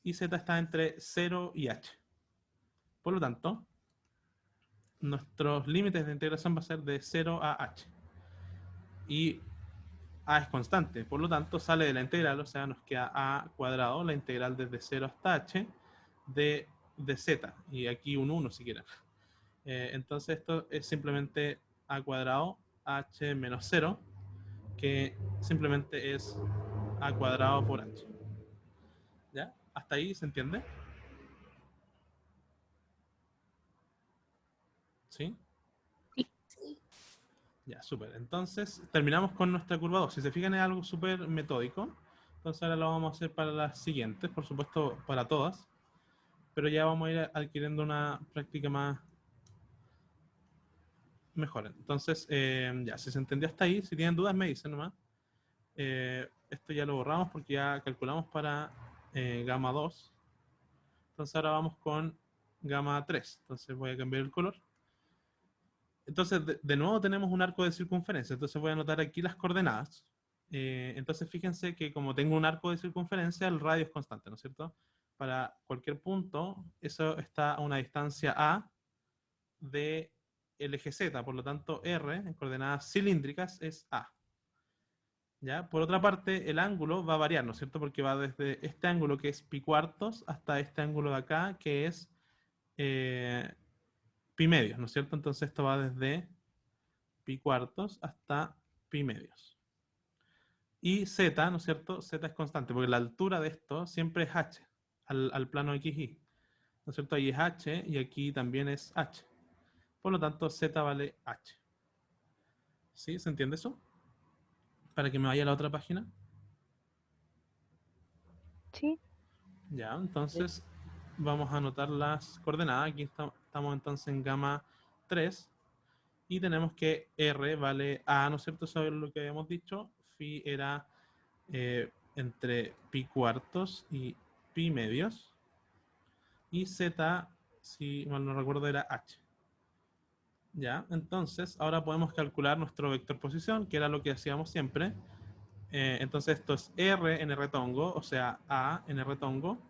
Y z está entre 0 y h. Por lo tanto, nuestros límites de integración va a ser de 0 a h. Y a es constante, por lo tanto sale de la integral, o sea, nos queda a cuadrado, la integral desde 0 hasta h de z, y aquí un 1 si quieren. Entonces esto es simplemente a cuadrado h menos 0, que simplemente es a cuadrado por h. ¿Ya? ¿Hasta ahí se entiende? ¿Sí? Sí. Ya, súper. Entonces, terminamos con nuestra curva 2. Si se fijan, es algo súper metódico. Entonces ahora lo vamos a hacer para las siguientes, por supuesto, para todas. Pero ya vamos a ir adquiriendo una práctica más mejor. Entonces, ya, si se entendió hasta ahí, si tienen dudas me dicen nomás. Esto ya lo borramos porque ya calculamos para gamma 2. Entonces ahora vamos con gamma 3. Entonces voy a cambiar el color. Entonces, de nuevo tenemos un arco de circunferencia. Entonces voy a anotar aquí las coordenadas. Entonces fíjense que como tengo un arco de circunferencia, el radio es constante, ¿no es cierto? Para cualquier punto, eso está a una distancia A de el eje Z. Por lo tanto, R en coordenadas cilíndricas es A. ¿Ya? Por otra parte, el ángulo va a variar, ¿no es cierto? Porque va desde este ángulo que es pi cuartos hasta este ángulo de acá que es pi medios, ¿no es cierto? Entonces esto va desde pi cuartos hasta pi medios. Y z, ¿no es cierto? Z es constante, porque la altura de esto siempre es h, al plano xy. ¿No es cierto? Ahí es h y aquí también es h. Por lo tanto, z vale h. ¿Sí? ¿Se entiende eso? Para que me vaya a la otra página. Sí. Ya, entonces vamos a anotar las coordenadas. Aquí estamos entonces en gamma 3. Y tenemos que R vale A, ¿no es cierto? Sobre lo que habíamos dicho. Phi era entre pi cuartos y pi medios. Y Z, si mal no recuerdo, era H. Ya, entonces ahora podemos calcular nuestro vector posición, que era lo que hacíamos siempre. Entonces esto es R en R tongo, o sea, A en R tongo.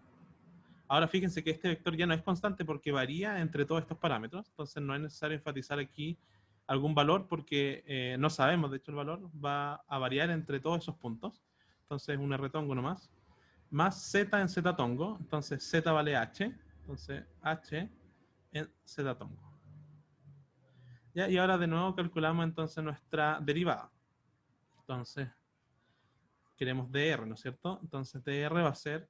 Ahora fíjense que este vector ya no es constante porque varía entre todos estos parámetros. Entonces no es necesario enfatizar aquí algún valor porque no sabemos, de hecho el valor va a variar entre todos esos puntos. Entonces un R tongo nomás. Más Z en Z tongo. Entonces Z vale H. Entonces H en Z tongo. ¿Ya? Y ahora de nuevo calculamos entonces nuestra derivada. Entonces queremos dr, ¿no es cierto? Entonces dr va a ser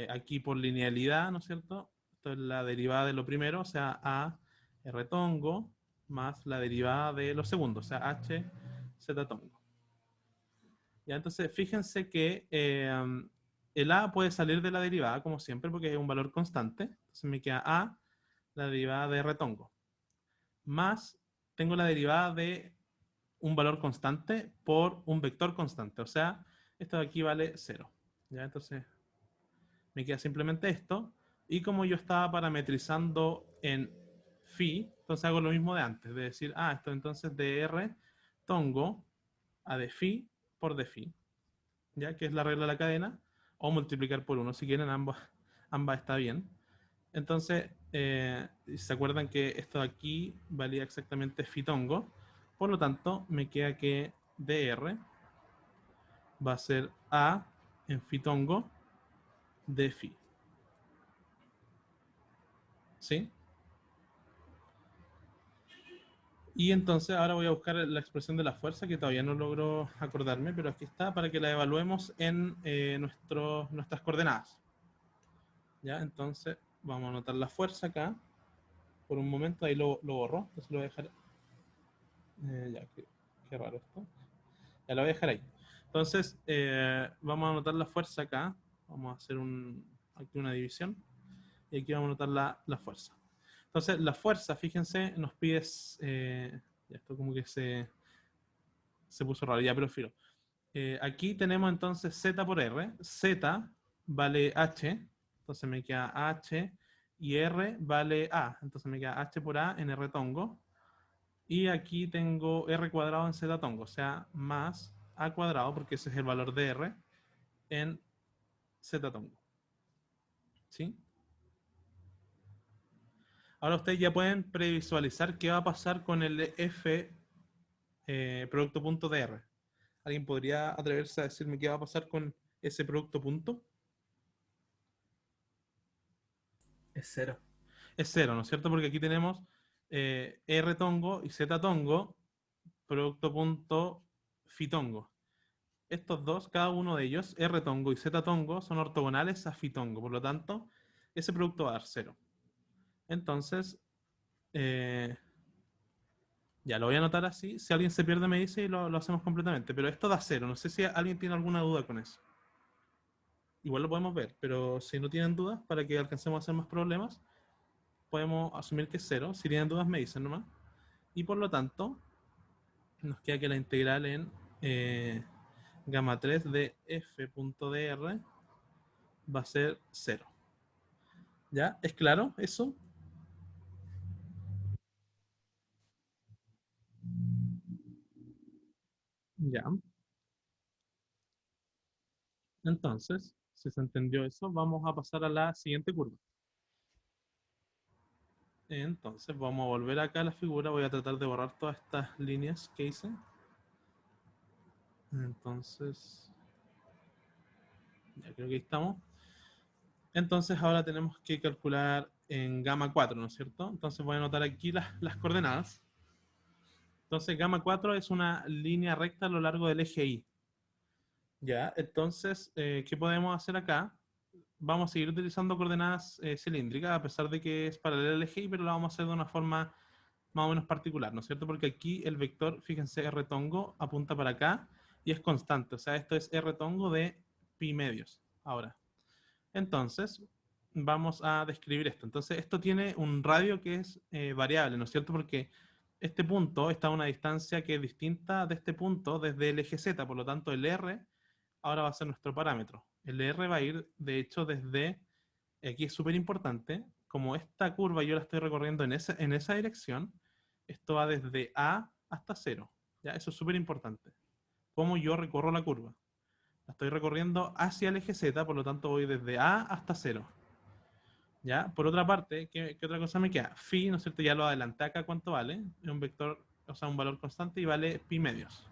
aquí por linealidad, ¿no es cierto? Esto es la derivada de lo primero, o sea, a r tongo más la derivada de lo segundo, o sea, h z tongo. Ya, entonces fíjense que el a puede salir de la derivada, como siempre, porque es un valor constante. Entonces me queda a, la derivada de r tongo, más tengo la derivada de un valor constante por un vector constante, o sea, esto de aquí vale 0. ¿Ya? Entonces me queda simplemente esto. Y como yo estaba parametrizando en phi, entonces hago lo mismo de antes, de decir, esto entonces de r tongo a de phi por de phi, ¿ya? Que es la regla de la cadena, o multiplicar por 1, si quieren, ambas está bien. Entonces, ¿se acuerdan que esto de aquí valía exactamente phi tongo? Por lo tanto, me queda que dr va a ser a en phi tongo de phi. ¿Sí? Y entonces ahora voy a buscar la expresión de la fuerza, que todavía no logro acordarme, pero aquí está, para que la evaluemos en nuestras coordenadas. ¿Ya? Entonces vamos a anotar la fuerza acá. Por un momento ahí lo borro, entonces lo voy a dejar. Ya, qué raro esto. Ya lo voy a dejar ahí. Entonces vamos a anotar la fuerza acá. Vamos a hacer aquí una división. Y aquí vamos a anotar la fuerza. Entonces, la fuerza, fíjense, nos pide. Ya esto como que se puso raro, ya, pero filo. Aquí tenemos entonces Z por R. Z vale H, entonces me queda H. Y R vale A, entonces me queda H por A en R tongo. Y aquí tengo R cuadrado en Z tongo, o sea, más A cuadrado, porque ese es el valor de R, en Z tongo. ¿Sí? Ahora ustedes ya pueden previsualizar qué va a pasar con el F producto punto DR. ¿Alguien podría atreverse a decirme qué va a pasar con ese producto punto? Es 0. Es cero, ¿no es cierto? Porque aquí tenemos R tongo y Z tongo, producto punto phi tongo. Estos dos, cada uno de ellos, R tongo y Z tongo, son ortogonales a phi tongo. Por lo tanto, ese producto va a dar cero. Entonces, eh, ya lo voy a anotar así. Si alguien se pierde, me dice y lo hacemos completamente. Pero esto da cero. No sé si alguien tiene alguna duda con eso. Igual lo podemos ver, pero si no tienen dudas, para que alcancemos a hacer más problemas, podemos asumir que es cero. Si tienen dudas, me dicen nomás. Y por lo tanto, nos queda que la integral en gamma 3 de f.dr va a ser 0. ¿Ya? ¿Es claro eso? Ya. Entonces, si se entendió eso, vamos a pasar a la siguiente curva. Entonces, vamos a volver acá a la figura. Voy a tratar de borrar todas estas líneas que hice. Entonces, ya creo que ahí estamos. Entonces, ahora tenemos que calcular en gamma 4, ¿no es cierto? Entonces, voy a anotar aquí las coordenadas. Entonces, gamma 4 es una línea recta a lo largo del eje Y. Ya, entonces, ¿qué podemos hacer acá? Vamos a seguir utilizando coordenadas cilíndricas, a pesar de que es paralela al eje Y, pero la vamos a hacer de una forma más o menos particular, ¿no es cierto? Porque aquí el vector, fíjense, R tongo apunta para acá y es constante. O sea, esto es R tongo de pi medios. Ahora, entonces, vamos a describir esto. Entonces, esto tiene un radio que es variable, ¿no es cierto? Porque este punto está a una distancia que es distinta de este punto desde el eje Z, por lo tanto, el R ahora va a ser nuestro parámetro. El R va a ir, de hecho, desde, aquí es súper importante, como esta curva yo la estoy recorriendo en esa dirección, esto va desde A hasta 0. ¿Ya? Eso es súper importante. ¿Cómo yo recorro la curva? La estoy recorriendo hacia el eje Z, por lo tanto voy desde A hasta 0. ¿Ya? Por otra parte, ¿qué otra cosa me queda? Phi, ¿no es cierto? Ya lo adelanté acá, ¿cuánto vale? Es un vector, o sea, un valor constante y vale pi medios.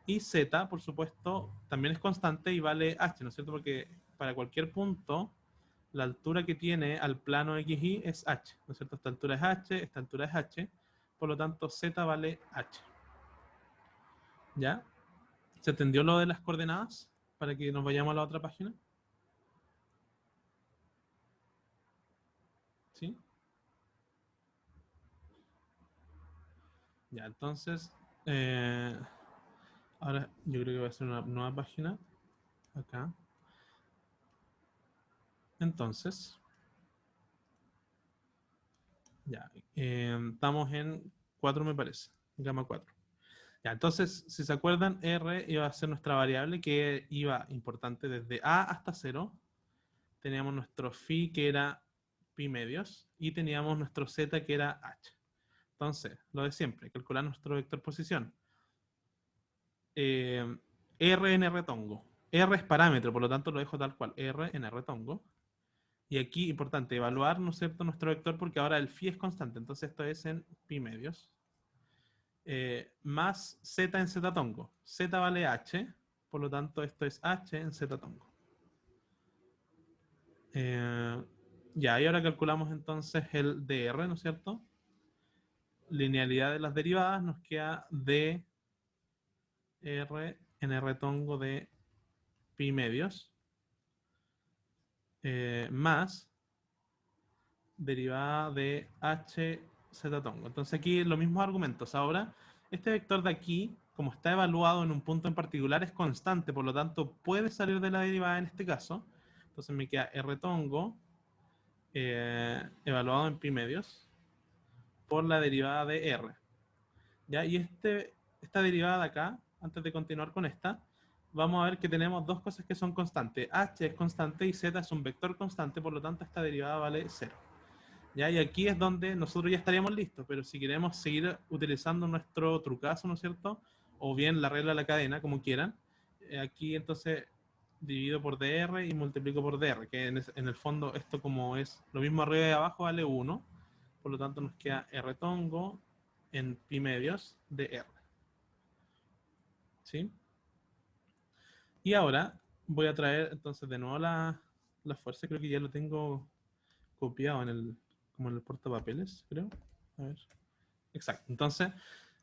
Y z, por supuesto, también es constante y vale h, ¿no es cierto? Porque para cualquier punto, la altura que tiene al plano XY es h, ¿no es cierto? Esta altura es h, esta altura es h, por lo tanto z vale h. ¿Ya? ¿Se entendió lo de las coordenadas? Para que nos vayamos a la otra página. ¿Sí? Ya, entonces, ahora yo creo que voy a hacer una nueva página. Acá. Entonces, ya, estamos en 4 me parece, gamma 4. Ya, entonces, si se acuerdan, R iba a ser nuestra variable que iba importante desde A hasta 0. Teníamos nuestro phi que era pi medios y teníamos nuestro z que era h. Entonces, lo de siempre, calcular nuestro vector posición. R en R tongo. R es parámetro, por lo tanto lo dejo tal cual, R en R tongo. Y aquí, importante, evaluar, ¿no es cierto?, nuestro vector porque ahora el phi es constante, entonces esto es en pi medios. Más z en z tongo. Z vale h, por lo tanto esto es h en z tongo. Ya, y ahora calculamos entonces el dr, ¿no es cierto? Linealidad de las derivadas, nos queda d r en r tongo de pi medios más derivada de h z tongo. Entonces aquí los mismos argumentos. Ahora, este vector de aquí, como está evaluado en un punto en particular, es constante, por lo tanto puede salir de la derivada en este caso. Entonces me queda r tongo evaluado en pi medios por la derivada de r. ¿Ya? Y esta derivada de acá, antes de continuar con esta, vamos a ver que tenemos dos cosas que son constantes. H es constante y z es un vector constante, por lo tanto esta derivada vale 0. ¿Ya? Y aquí es donde nosotros ya estaríamos listos, pero si queremos seguir utilizando nuestro trucazo, ¿no es cierto? O bien la regla de la cadena, como quieran, aquí entonces divido por dr y multiplico por dr, que en el fondo esto como es lo mismo arriba y abajo vale 1, por lo tanto nos queda r tongo en pi medios de r. ¿Sí? Y ahora voy a traer entonces de nuevo la fuerza. Creo que ya lo tengo copiado como en el portapapeles, creo. A ver. Exacto. Entonces,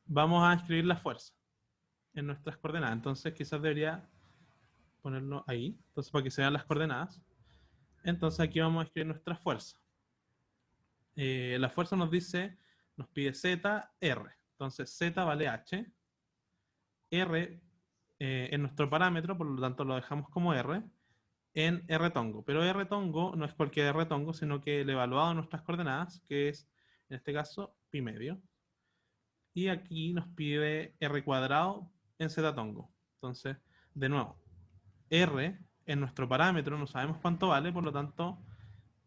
vamos a escribir la fuerza en nuestras coordenadas. Entonces, quizás debería ponerlo ahí. Entonces, para que se vean las coordenadas. Entonces, aquí vamos a escribir nuestra fuerza. La fuerza nos pide Z, R. Entonces, Z vale H. R es nuestro parámetro, por lo tanto lo dejamos como R en R tongo. Pero R tongo no es cualquier R tongo, sino que el evaluado de nuestras coordenadas, que es, en este caso, pi medio. Y aquí nos pide R cuadrado en Z tongo. Entonces, de nuevo, R es nuestro parámetro, no sabemos cuánto vale, por lo tanto,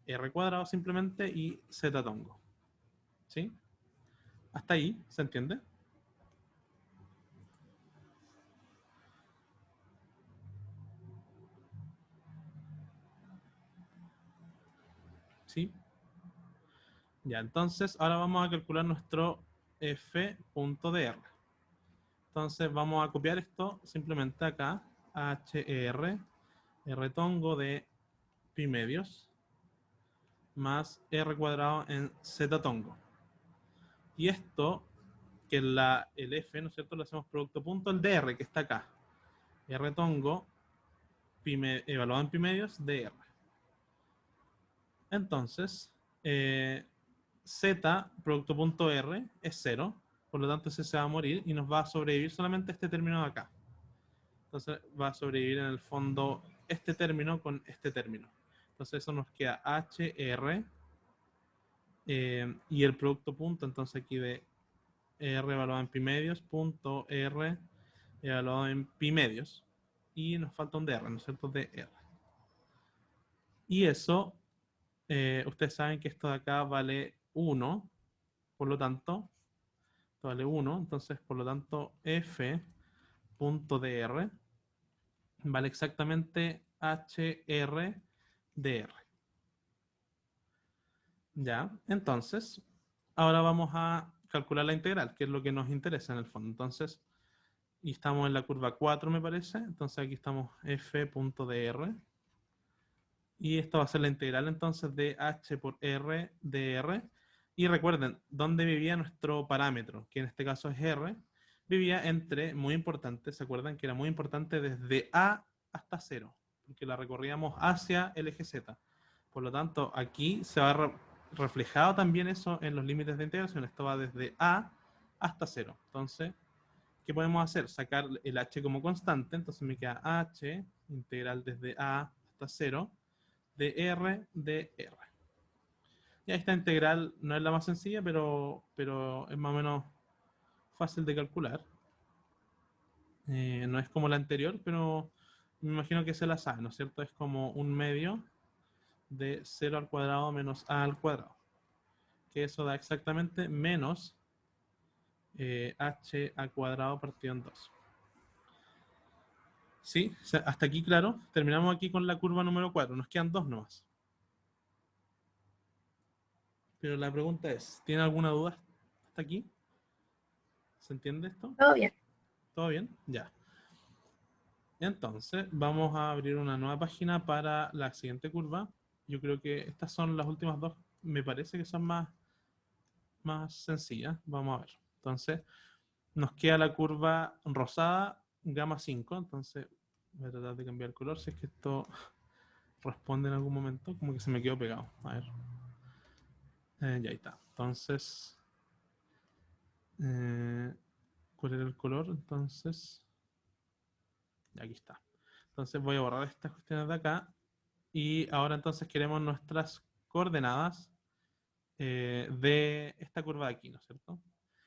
R cuadrado simplemente y Z tongo. ¿Sí? Hasta ahí, ¿se entiende? ¿Sí? Ya, entonces ahora vamos a calcular nuestro f.dr. Entonces vamos a copiar esto simplemente acá, HR, R tongo de pi medios, más R cuadrado en Z tongo. Y esto, que es el F, ¿no es cierto? Lo hacemos producto punto el DR, que está acá. R tongo, evaluado en pi medios, DR. Entonces, Z, producto punto R, es 0. Por lo tanto, ese se va a morir y nos va a sobrevivir solamente este término de acá. Entonces, va a sobrevivir en el fondo este término con este término. Entonces, eso nos queda HR y el producto punto, entonces aquí de R evaluado en pi medios, punto R evaluado en pi medios. Y nos falta un DR, ¿no es cierto? DR. Y eso, ustedes saben que esto de acá vale 1, por lo tanto, esto vale 1, entonces por lo tanto f.dr vale exactamente hr dr. Ya, entonces, ahora vamos a calcular la integral, que es lo que nos interesa en el fondo. Entonces, y estamos en la curva 4, me parece. Entonces aquí estamos f.dr. Y esto va a ser la integral entonces de h por r dr. Y recuerden, ¿dónde vivía nuestro parámetro? Que en este caso es r. Vivía entre, muy importante, ¿se acuerdan que era muy importante desde a hasta 0? Porque la recorríamos hacia el eje z. Por lo tanto, aquí se va reflejado también eso en los límites de integración. Esto va desde a hasta 0. Entonces, ¿qué podemos hacer? Sacar el h como constante. Entonces me queda h integral desde a hasta 0 de r de r. Ya esta integral no es la más sencilla, pero es más o menos fácil de calcular. No es como la anterior, pero me imagino que se la sabe, ¿no es cierto? Es como un medio de 0 al cuadrado menos a al cuadrado. Que eso da exactamente menos h al cuadrado partido en 2. ¿Sí? Hasta aquí, claro. Terminamos aquí con la curva número 4. Nos quedan 2 nomás. Pero la pregunta es, ¿tiene alguna duda hasta aquí? ¿Se entiende esto? Todo bien. ¿Todo bien? Ya. Entonces, vamos a abrir una nueva página para la siguiente curva. Yo creo que estas son las últimas dos. Me parece que son más sencillas. Vamos a ver. Entonces, nos queda la curva rosada, gamma 5. Entonces, voy a tratar de cambiar el color si es que esto responde en algún momento. Como que se me quedó pegado. A ver. Ya está. Entonces, ¿cuál era el color? Entonces, aquí está. Entonces voy a borrar estas cuestiones de acá. Y ahora entonces queremos nuestras coordenadas de esta curva de aquí, ¿no es cierto?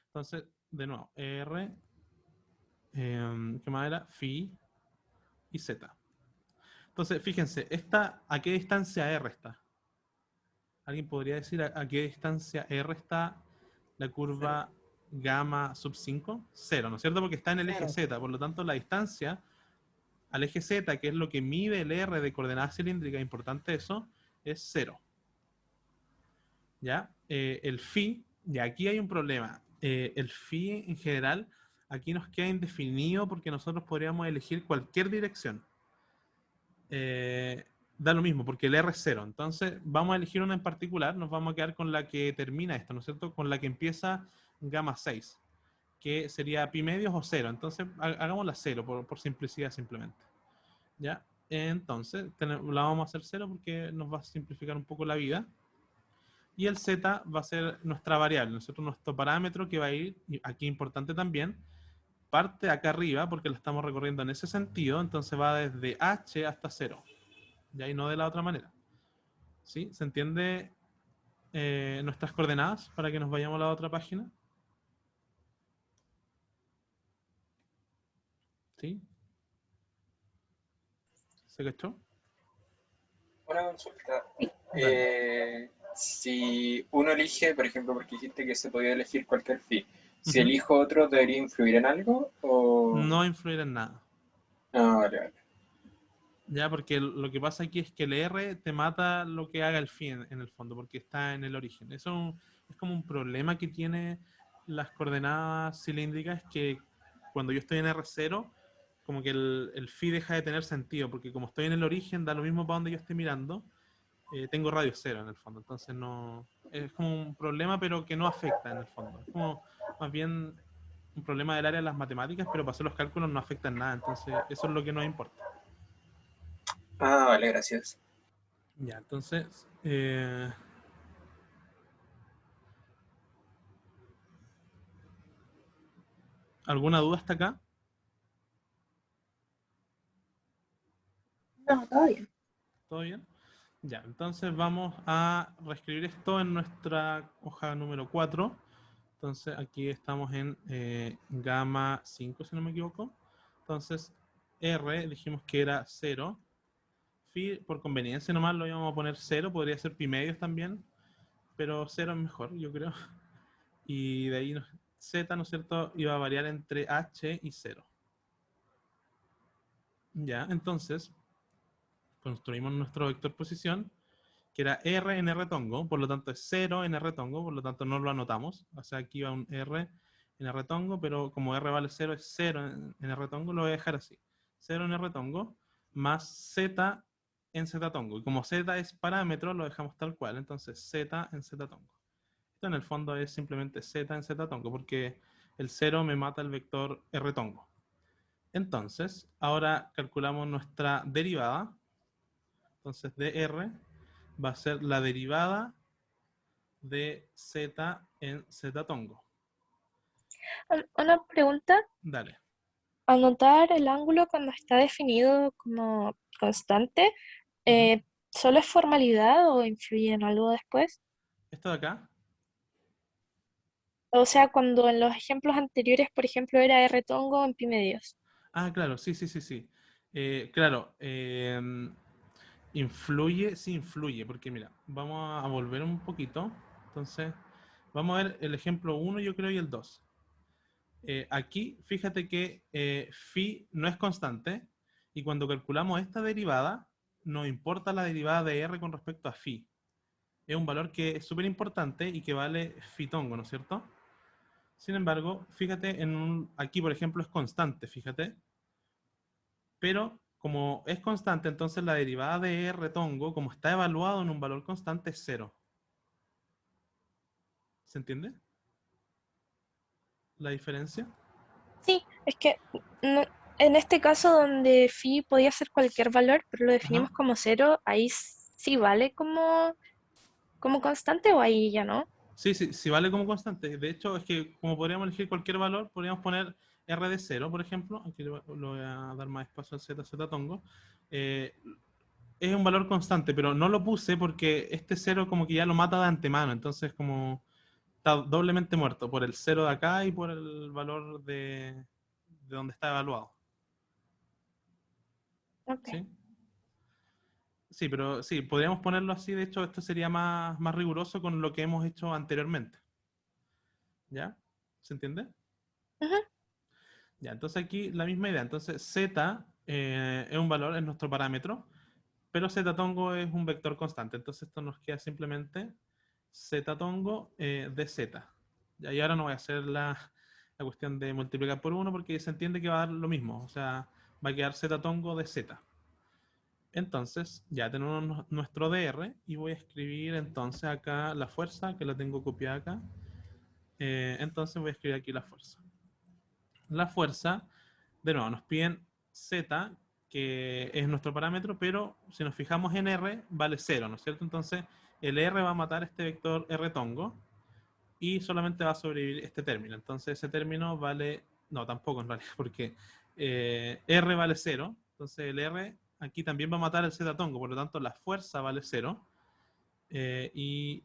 Entonces, de nuevo, R, ¿qué más era? Phi y Z. Entonces, fíjense, ¿a qué distancia R está? ¿Alguien podría decir a qué distancia R está la curva gamma sub 5? 0, ¿no es cierto? Porque está en el eje Z, por lo tanto la distancia al eje Z, que es lo que mide el R de coordenada cilíndrica, importante eso, es 0. ¿Ya? El phi, y aquí hay un problema. El phi en general aquí nos queda indefinido porque nosotros podríamos elegir cualquier dirección. Da lo mismo, porque el R es 0. Entonces, vamos a elegir una en particular, nos vamos a quedar con la que termina esto, ¿no es cierto? Con la que empieza gamma 6, que sería pi medios o 0. Entonces, hagámosla 0 por simplicidad simplemente. ¿Ya? Entonces, la vamos a hacer 0 porque nos va a simplificar un poco la vida. Y el z va a ser nuestra variable, nosotros nuestro parámetro que va a ir, y aquí importante también, parte acá arriba porque lo estamos recorriendo en ese sentido, entonces va desde h hasta 0. Ya, y no de la otra manera. ¿Sí? ¿Se entiende nuestras coordenadas para que nos vayamos a la otra página? ¿Sí? ¿Se cachó? Una consulta. Dale. Si uno elige, por ejemplo, porque dijiste que se podía elegir cualquier phi, si Ujú. elijo otro, ¿debería influir en algo? O... No influir en nada. Ah, vale, vale. Ya, porque lo que pasa aquí es que el R te mata lo que haga el phi en el fondo, porque está en el origen. Eso es como un problema que tiene las coordenadas cilíndricas, que cuando yo estoy en R0, como que el phi deja de tener sentido, porque como estoy en el origen, da lo mismo para donde yo esté mirando, tengo radio cero en el fondo. Entonces no es como un problema, pero que no afecta en el fondo. Es como más bien un problema del área de las matemáticas, pero para hacer los cálculos no afecta en nada. Entonces eso es lo que nos importa. Ah, vale, gracias. Ya, entonces, ¿alguna duda hasta acá? No, todo bien. ¿Todo bien? Ya, entonces vamos a reescribir esto en nuestra hoja número 4. Entonces aquí estamos en gamma 5, si no me equivoco. Entonces, R dijimos que era 0. Phi, por conveniencia nomás lo íbamos a poner 0. Podría ser pi medios también, pero 0 es mejor, yo creo. Y de ahí Z, ¿no es cierto?, iba a variar entre H y 0. Ya, entonces construimos nuestro vector posición, que era R en R tongo, por lo tanto es 0 en R tongo, por lo tanto no lo anotamos. O sea, aquí va un R en R tongo, pero como R vale 0, es 0 en R tongo, lo voy a dejar así. 0 en R tongo más Z en Z tongo. Y como Z es parámetro, lo dejamos tal cual. Entonces Z en Z tongo. Esto en el fondo es simplemente Z en Z tongo, porque el 0 me mata el vector R tongo. Entonces, ahora calculamos nuestra derivada. Entonces, de R va a ser la derivada de Z en Z tongo. Una pregunta, Dale. anotar el ángulo cuando está definido como constante, Ujú. ¿solo es formalidad o influye en algo después? Esto de acá. O sea, cuando en los ejemplos anteriores, por ejemplo, era R tongo en pi medios. Ah, claro, sí, sí, sí, sí. Claro, influye, sí influye, porque mira, vamos a volver un poquito. Entonces, vamos a ver el ejemplo 1, yo creo, y el 2. Aquí, fíjate que phi no es constante, y cuando calculamos esta derivada, nos importa la derivada de r con respecto a phi. Es un valor que es súper importante y que vale phi tongo, ¿no es cierto? Sin embargo, fíjate, aquí por ejemplo es constante, fíjate, pero como es constante, entonces la derivada de r tongo, como está evaluado en un valor constante, es 0. ¿Se entiende la diferencia? Sí, es que en este caso donde phi podía ser cualquier valor, pero lo Ajá. definimos como cero, ahí sí vale como constante o ahí ya no. Sí, sí, sí vale como constante. De hecho, es que como podríamos elegir cualquier valor, podríamos poner r de 0, por ejemplo. Aquí le voy a dar más espacio al z tongo. Eh, es un valor constante, pero no lo puse porque este 0 como que ya lo mata de antemano. Entonces como está doblemente muerto por el 0 de acá y por el valor de donde está evaluado. Ok. ¿Sí? Sí, pero sí, podríamos ponerlo así. De hecho, esto sería más riguroso con lo que hemos hecho anteriormente. ¿Ya? ¿Se entiende? Ujú. Ya, entonces aquí la misma idea. Entonces z es un valor, es nuestro parámetro, pero z tongo es un vector constante. Entonces esto nos queda simplemente z tongo de z. Ya, y ahora no voy a hacer la cuestión de multiplicar por 1 porque se entiende que va a dar lo mismo, o sea, va a quedar z tongo de z. Entonces, ya tenemos nuestro dr y voy a escribir entonces acá la fuerza, que la tengo copiada acá. Entonces voy a escribir aquí la fuerza. La fuerza, de nuevo, nos piden z, que es nuestro parámetro, pero si nos fijamos en r, vale 0, ¿no es cierto? Entonces, el r va a matar este vector r tongo y solamente va a sobrevivir este término. Entonces, ese término vale... No, tampoco en realidad, porque r vale 0. Entonces, el r aquí también va a matar el z tongo, por lo tanto, la fuerza vale 0. Y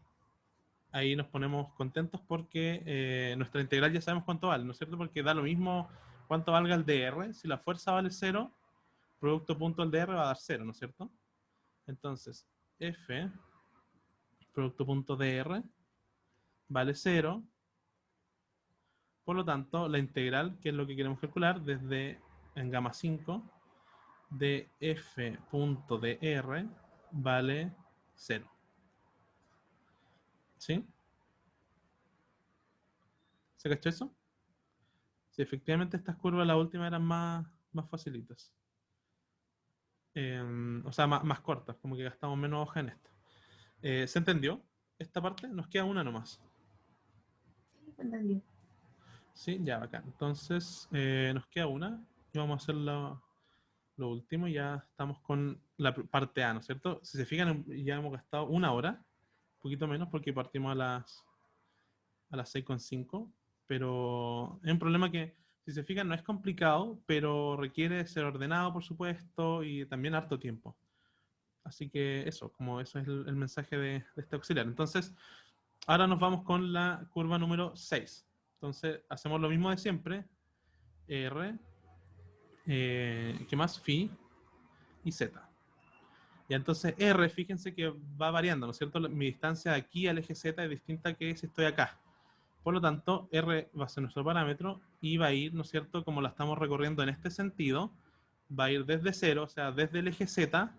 ahí nos ponemos contentos porque nuestra integral ya sabemos cuánto vale, ¿no es cierto? Porque da lo mismo cuánto valga el dr. Si la fuerza vale 0, producto punto del dr va a dar 0, ¿no es cierto? Entonces, f, producto punto dr, vale 0. Por lo tanto, la integral, que es lo que queremos calcular, desde en gamma 5, de f punto dr, vale 0. ¿Sí? ¿Se cachó eso? Sí, efectivamente estas curvas, las últimas, eran más facilitas. O sea, más cortas, como que gastamos menos hoja en esto. ¿Se entendió esta parte? Nos queda una nomás. Sí, entendido. Sí, ya, bacán. Entonces, nos queda una y vamos a hacer lo último. Ya estamos con la parte A, ¿no es cierto? Si se fijan, ya hemos gastado una hora, un poquito menos, porque partimos a las 6:05, pero es un problema que, si se fijan, no es complicado, pero requiere ser ordenado, por supuesto, y también harto tiempo. Así que eso, como eso es el mensaje de este auxiliar. Entonces, ahora nos vamos con la curva número 6. Entonces, hacemos lo mismo de siempre. R, ¿qué más? Phi y Z. Y entonces R, fíjense que va variando, ¿no es cierto? Mi distancia de aquí al eje Z es distinta que si estoy acá. Por lo tanto, R va a ser nuestro parámetro y va a ir, ¿no es cierto? Como la estamos recorriendo en este sentido, va a ir desde 0, o sea, desde el eje Z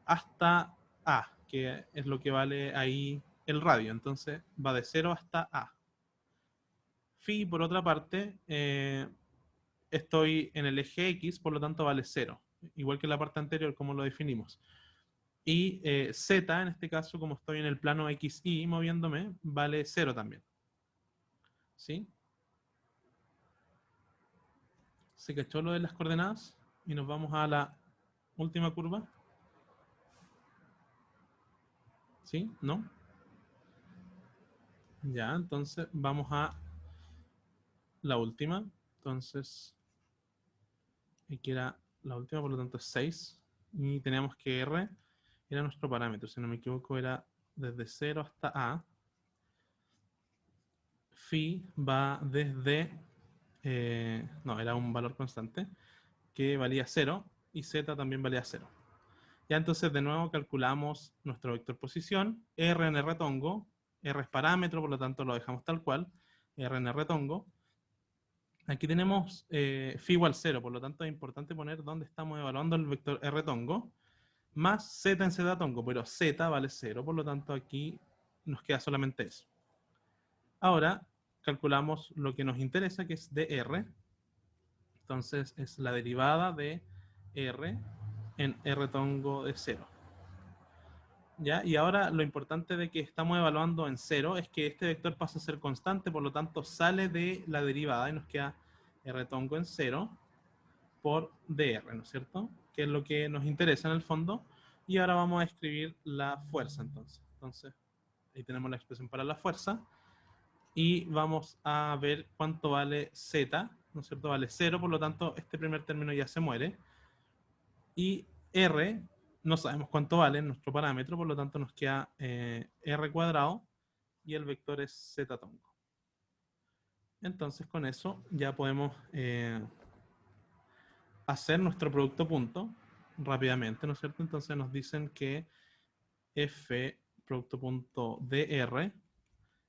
hasta A, que es lo que vale ahí el radio. Entonces, va de 0 hasta A. Phi, por otra parte, estoy en el eje X, por lo tanto vale 0. Igual que en la parte anterior, como lo definimos. Y Z, en este caso, como estoy en el plano XY moviéndome, vale 0 también. ¿Sí? ¿Se cachó lo de las coordenadas? Y nos vamos a la última curva. ¿Sí? ¿No? Ya, entonces vamos a la última. Entonces, aquí era la última, por lo tanto es 6. Y teníamos que R era nuestro parámetro. Si no me equivoco, era desde 0 hasta A. Phi va desde... no, era un valor constante que valía 0 y Z también valía 0. Ya entonces de nuevo calculamos nuestro vector posición, R en R tongo, R es parámetro, por lo tanto lo dejamos tal cual, R en R tongo. Aquí tenemos phi igual 0, por lo tanto es importante poner dónde estamos evaluando el vector R tongo, más Z en Z tongo, pero Z vale 0, por lo tanto aquí nos queda solamente eso. Ahora calculamos lo que nos interesa, que es dr. Entonces es la derivada de R en R tongo de 0. ¿Ya? Y ahora lo importante de que estamos evaluando en 0 es que este vector pasa a ser constante, por lo tanto sale de la derivada y nos queda R tongo en 0 por dr, ¿no es cierto? Que es lo que nos interesa en el fondo. Y ahora vamos a escribir la fuerza entonces. Entonces, ahí tenemos la expresión para la fuerza. Y vamos a ver cuánto vale Z, ¿no es cierto? Vale 0, por lo tanto este primer término ya se muere. Y R, no sabemos cuánto vale en nuestro parámetro, por lo tanto nos queda R cuadrado y el vector es Z tongo. Entonces con eso ya podemos hacer nuestro producto punto rápidamente, ¿no es cierto? Entonces nos dicen que F producto punto dr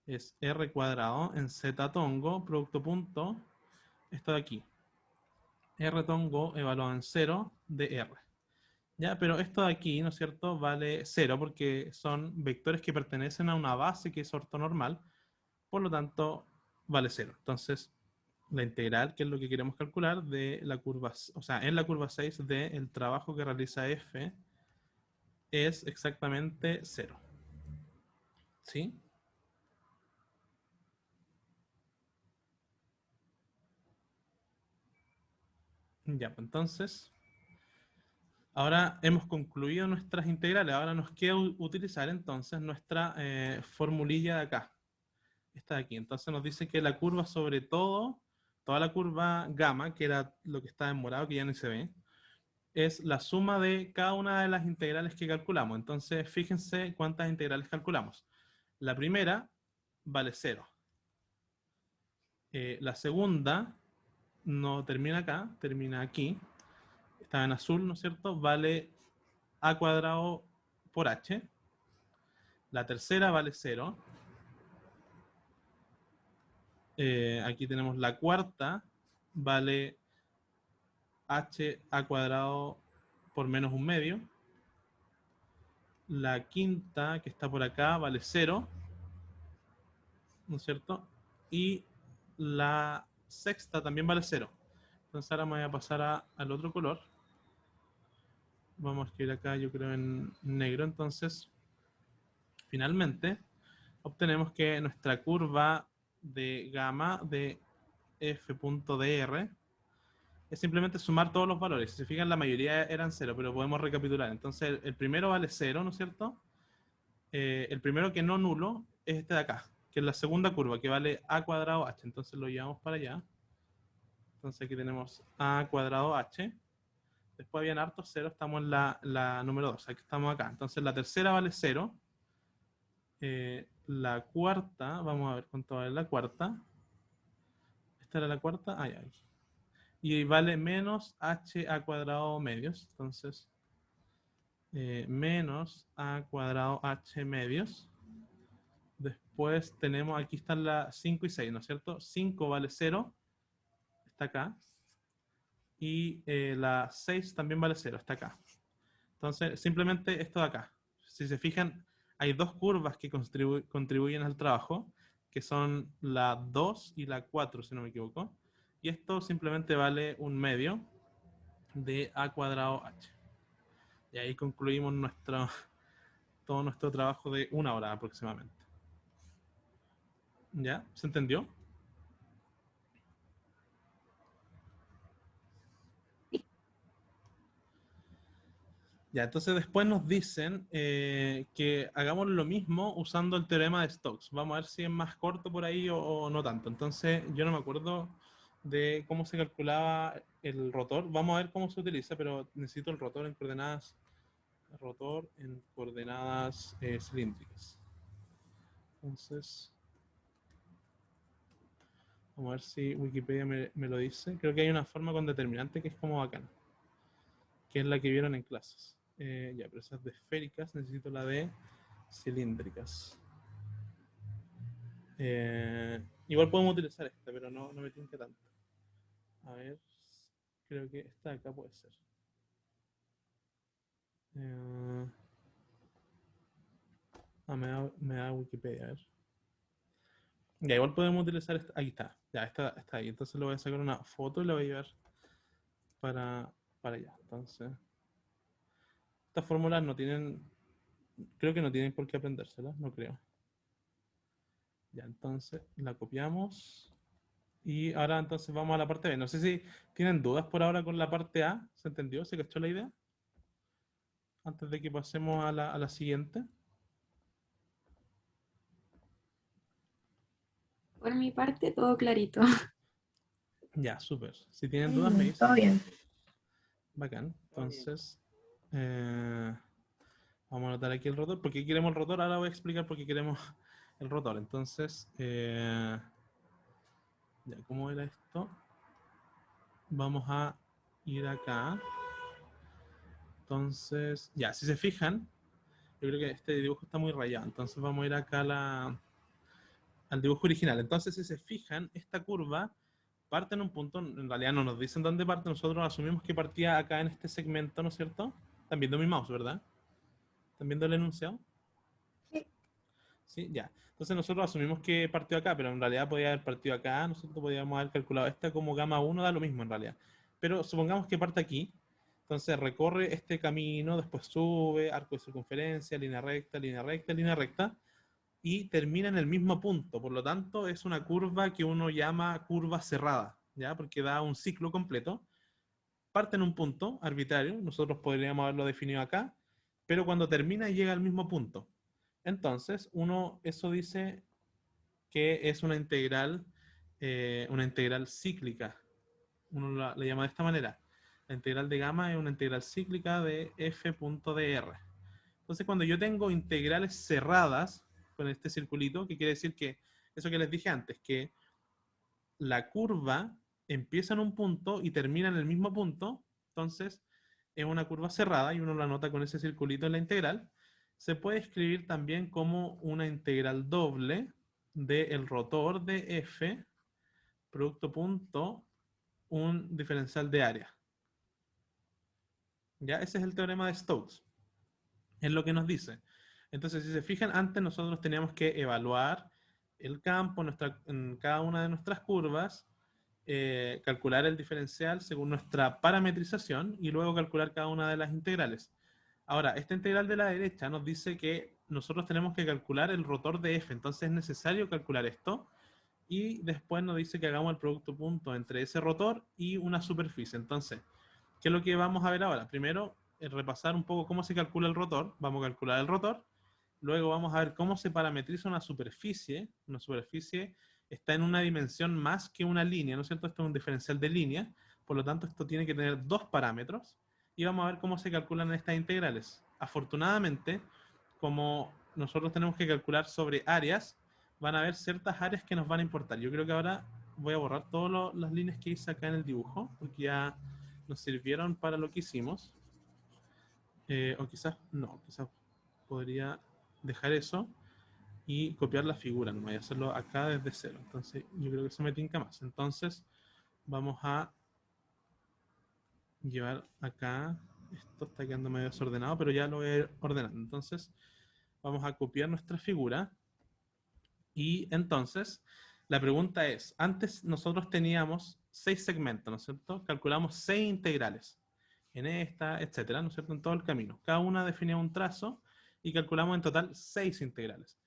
es R cuadrado en Z tongo, producto punto, esto de aquí. R tongo evaluado en 0 de R. Ya, pero esto de aquí, ¿no es cierto?, vale 0 porque son vectores que pertenecen a una base que es ortonormal, por lo tanto, vale 0. Entonces, la integral, que es lo que queremos calcular, de la curva, o sea, en la curva 6 del trabajo que realiza f es exactamente 0. ¿Sí? Ya, pues entonces, ahora hemos concluido nuestras integrales. Ahora nos queda utilizar entonces nuestra formulilla de acá. Esta de aquí. Entonces nos dice que la curva sobre todo, toda la curva gamma, que era lo que está en morado, que ya no se ve, es la suma de cada una de las integrales que calculamos. Entonces, fíjense cuántas integrales calculamos. La primera vale 0. La segunda no termina acá, termina aquí. Está en azul, ¿no es cierto? Vale a cuadrado por h. La tercera vale 0. Aquí tenemos la cuarta, vale h a cuadrado por menos un medio. La quinta, que está por acá, vale 0, ¿no es cierto? Y la sexta también vale 0. Entonces ahora me voy a pasar al otro color. Vamos a escribir acá, yo creo, en negro. Entonces, finalmente, obtenemos que nuestra curva de gamma de f.dr es simplemente sumar todos los valores. Si se fijan, la mayoría eran 0, pero podemos recapitular. Entonces, el primero vale 0, ¿no es cierto? El primero que no nulo es este de acá, que es la segunda curva, que vale a cuadrado h. Entonces lo llevamos para allá. Entonces aquí tenemos a cuadrado h. Después habían hartos ceros, estamos en la número 2. Aquí estamos acá. Entonces la tercera vale 0. La cuarta, vamos a ver cuánto vale la cuarta. Esta era la cuarta. Ah, ya, aquí. Y vale menos h a cuadrado medios. Entonces, menos a cuadrado h medios. Después tenemos, aquí están las 5 y 6, ¿no es cierto? 5 vale 0, está acá. Y la 6 también vale 0, está acá. Entonces, simplemente esto de acá. Si se fijan, hay dos curvas que contribuyen al trabajo, que son la 2 y la 4, si no me equivoco. Y esto simplemente vale un medio de a cuadrado h. Y ahí concluimos todo nuestro trabajo de 1 hora aproximadamente. ¿Ya? ¿Se entendió? Ya, entonces después nos dicen que hagamos lo mismo usando el teorema de Stokes. Vamos a ver si es más corto por ahí o no tanto. Entonces yo no me acuerdo de cómo se calculaba el rotor. Vamos a ver cómo se utiliza, pero necesito el rotor en coordenadas, cilíndricas. Entonces, vamos a ver si Wikipedia me lo dice. Creo que hay una forma con determinante que es como bacana, que es la que vieron en clases. Ya, pero esas de esféricas, necesito la de cilíndricas. Igual podemos utilizar esta, pero no me tinca tanto. A ver, creo que esta de acá puede ser. Me da Wikipedia, a ver. Ya, igual podemos utilizar esta. Ahí está, ya, está ahí. Entonces le voy a sacar una foto y la voy a llevar para allá. Entonces, estas fórmulas no tienen, creo que no tienen por qué aprendérselas, no creo. Ya, entonces la copiamos. Y ahora entonces vamos a la parte B. No sé si tienen dudas por ahora con la parte A. ¿Se entendió? ¿Se cachó la idea? Antes de que pasemos a la siguiente. Por mi parte, todo clarito. Ya, súper. Si tienen dudas, me dicen. Todo bien. Bacán. Entonces, vamos a anotar aquí el rotor. ¿Por qué queremos el rotor? Ahora voy a explicar por qué queremos el rotor. Entonces, ya, ¿cómo era esto? Vamos a ir acá. Entonces, ya, si se fijan, yo creo que este dibujo está muy rayado. Entonces vamos a ir acá al dibujo original. Entonces, si se fijan, esta curva parte en un punto, en realidad no nos dicen dónde parte, nosotros asumimos que partía acá en este segmento, ¿no es cierto? Están viendo mi mouse, ¿verdad? ¿Están viendo el enunciado? Sí. ¿Sí? Ya. Entonces nosotros asumimos que partió acá, pero en realidad podía haber partido acá, nosotros podíamos haber calculado esta como gamma 1, da lo mismo en realidad. Pero supongamos que parte aquí, entonces recorre este camino, después sube, arco de circunferencia, línea recta, línea recta, línea recta, y termina en el mismo punto. Por lo tanto, es una curva que uno llama curva cerrada, ¿ya? Porque da un ciclo completo. Parte en un punto arbitrario, nosotros podríamos haberlo definido acá, pero cuando termina llega al mismo punto. Entonces, eso dice que es una integral cíclica. Uno la llama de esta manera. La integral de gamma es una integral cíclica de f.dr. Entonces, cuando yo tengo integrales cerradas con este circulito, que quiere decir que, eso que les dije antes, que la curva empieza en un punto y termina en el mismo punto, entonces es una curva cerrada y uno la nota con ese circulito en la integral. Se puede escribir también como una integral doble del rotor de f, producto punto, un diferencial de área. ¿Ya? Ese es el teorema de Stokes. Es lo que nos dice. Entonces, si se fijan, antes nosotros teníamos que evaluar el campo en cada una de nuestras curvas, calcular el diferencial según nuestra parametrización y luego calcular cada una de las integrales. Ahora, esta integral de la derecha nos dice que nosotros tenemos que calcular el rotor de f, entonces es necesario calcular esto, y después nos dice que hagamos el producto punto entre ese rotor y una superficie. Entonces, ¿qué es lo que vamos a ver ahora? Primero, repasar un poco cómo se calcula el rotor. Vamos a calcular el rotor. Luego vamos a ver cómo se parametriza una superficie. Una superficie está en una dimensión más que una línea, ¿no es cierto? Esto es un diferencial de línea. Por lo tanto, esto tiene que tener dos parámetros. Y vamos a ver cómo se calculan estas integrales. Afortunadamente, como nosotros tenemos que calcular sobre áreas, van a haber ciertas áreas que nos van a importar. Yo creo que ahora voy a borrar todas las líneas que hice acá en el dibujo, porque ya nos sirvieron para lo que hicimos. O quizás no, quizás podría dejar eso y copiar la figura, no voy a hacerlo acá desde cero. Entonces yo creo que eso me tinca más. Entonces vamos a llevar acá, esto está quedando medio desordenado, pero ya lo voy a ir ordenando. Entonces vamos a copiar nuestra figura y entonces la pregunta es, antes nosotros teníamos 6 segmentos, ¿no es cierto? Calculamos 6 integrales en esta, etcétera, ¿no es cierto? En todo el camino. Cada una definía un trazo y calculamos en total 6 integrales.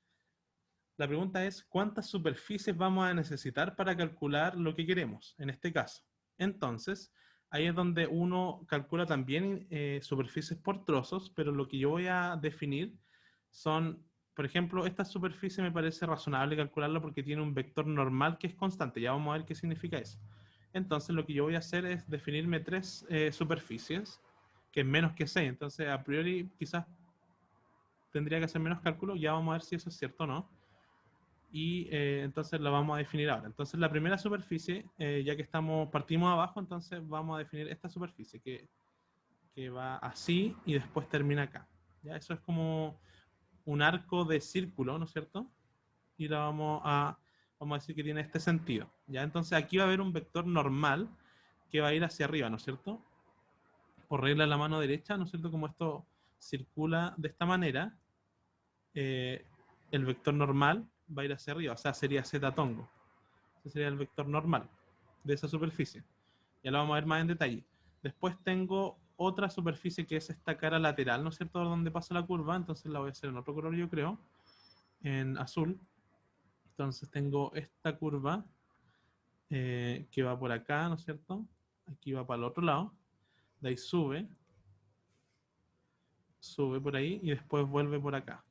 La pregunta es, ¿cuántas superficies vamos a necesitar para calcular lo que queremos, en este caso? Entonces, ahí es donde uno calcula también superficies por trozos, pero lo que yo voy a definir son, por ejemplo, esta superficie me parece razonable calcularla porque tiene un vector normal que es constante. Ya vamos a ver qué significa eso. Entonces, lo que yo voy a hacer es definirme 3 superficies, que es menos que 6. Entonces, a priori, quizás tendría que hacer menos cálculos. Ya vamos a ver si eso es cierto o no. Y entonces la vamos a definir ahora. Entonces la primera superficie, ya que partimos abajo, entonces vamos a definir esta superficie que va así y después termina acá. ¿Ya? Eso es como un arco de círculo, ¿no es cierto? Y vamos a decir que tiene este sentido. ¿Ya? Entonces aquí va a haber un vector normal que va a ir hacia arriba, ¿no es cierto? Por regla de la mano derecha, ¿no es cierto? Como esto circula de esta manera, el vector normal va a ir hacia arriba, o sea, sería z tongo. Ese sería el vector normal de esa superficie. Ya lo vamos a ver más en detalle. Después tengo otra superficie que es esta cara lateral, ¿no es cierto? Donde pasa la curva, entonces la voy a hacer en otro color, yo creo, en azul. Entonces tengo esta curva que va por acá, ¿no es cierto? Aquí va para el otro lado. De ahí sube por ahí y después vuelve por acá.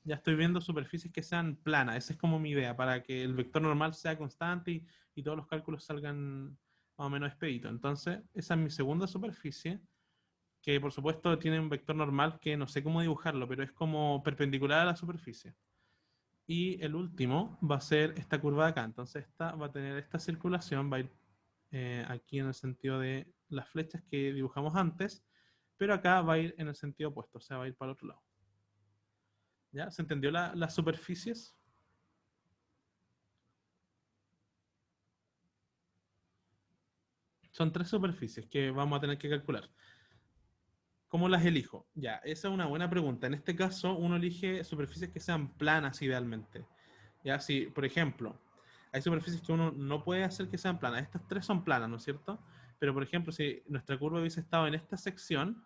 Ya estoy viendo superficies que sean planas. Esa es como mi idea, para que el vector normal sea constante y todos los cálculos salgan más o menos expeditos. Entonces, esa es mi segunda superficie, que por supuesto tiene un vector normal que no sé cómo dibujarlo, pero es como perpendicular a la superficie. Y el último va a ser esta curva de acá. Entonces, esta va a tener esta circulación, va a ir aquí en el sentido de las flechas que dibujamos antes, pero acá va a ir en el sentido opuesto, o sea, va a ir para el otro lado. ¿Ya? ¿Se entendió las superficies? Son 3 superficies que vamos a tener que calcular. ¿Cómo las elijo? Ya, esa es una buena pregunta. En este caso, uno elige superficies que sean planas idealmente. Ya, si, por ejemplo, hay superficies que uno no puede hacer que sean planas. Estas tres son planas, ¿no es cierto? Pero, por ejemplo, si nuestra curva hubiese estado en esta sección,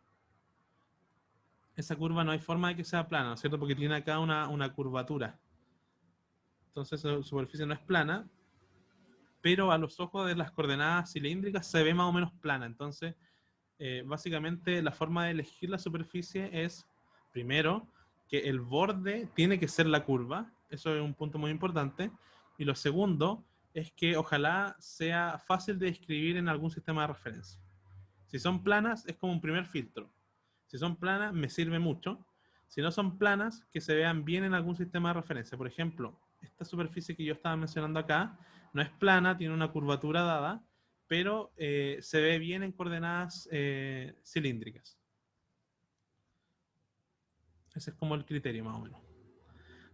esa curva no hay forma de que sea plana, ¿no es cierto? Porque tiene acá una curvatura. Entonces, esa superficie no es plana, pero a los ojos de las coordenadas cilíndricas se ve más o menos plana. Entonces, básicamente la forma de elegir la superficie es, primero, que el borde tiene que ser la curva. Eso es un punto muy importante. Y lo segundo es que ojalá sea fácil de describir en algún sistema de referencia. Si son planas, es como un primer filtro. Si son planas, me sirve mucho. Si no son planas, que se vean bien en algún sistema de referencia. Por ejemplo, esta superficie que yo estaba mencionando acá no es plana, tiene una curvatura dada, pero se ve bien en coordenadas cilíndricas. Ese es como el criterio más o menos.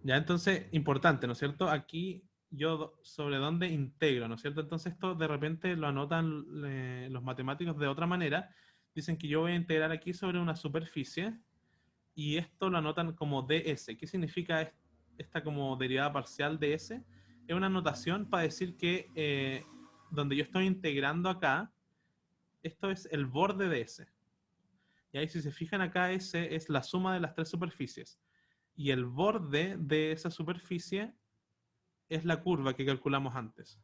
Ya, entonces, importante, ¿no es cierto? Aquí yo sobre dónde integro, ¿no es cierto? Entonces esto de repente lo anotan los matemáticos de otra manera. Dicen que yo voy a integrar aquí sobre una superficie y esto lo anotan como ds. ¿Qué significa esta como derivada parcial de s? Es una notación para decir que donde yo estoy integrando acá, esto es el borde de s. Y ahí si se fijan acá, s es la suma de las tres superficies. Y el borde de esa superficie es la curva que calculamos antes.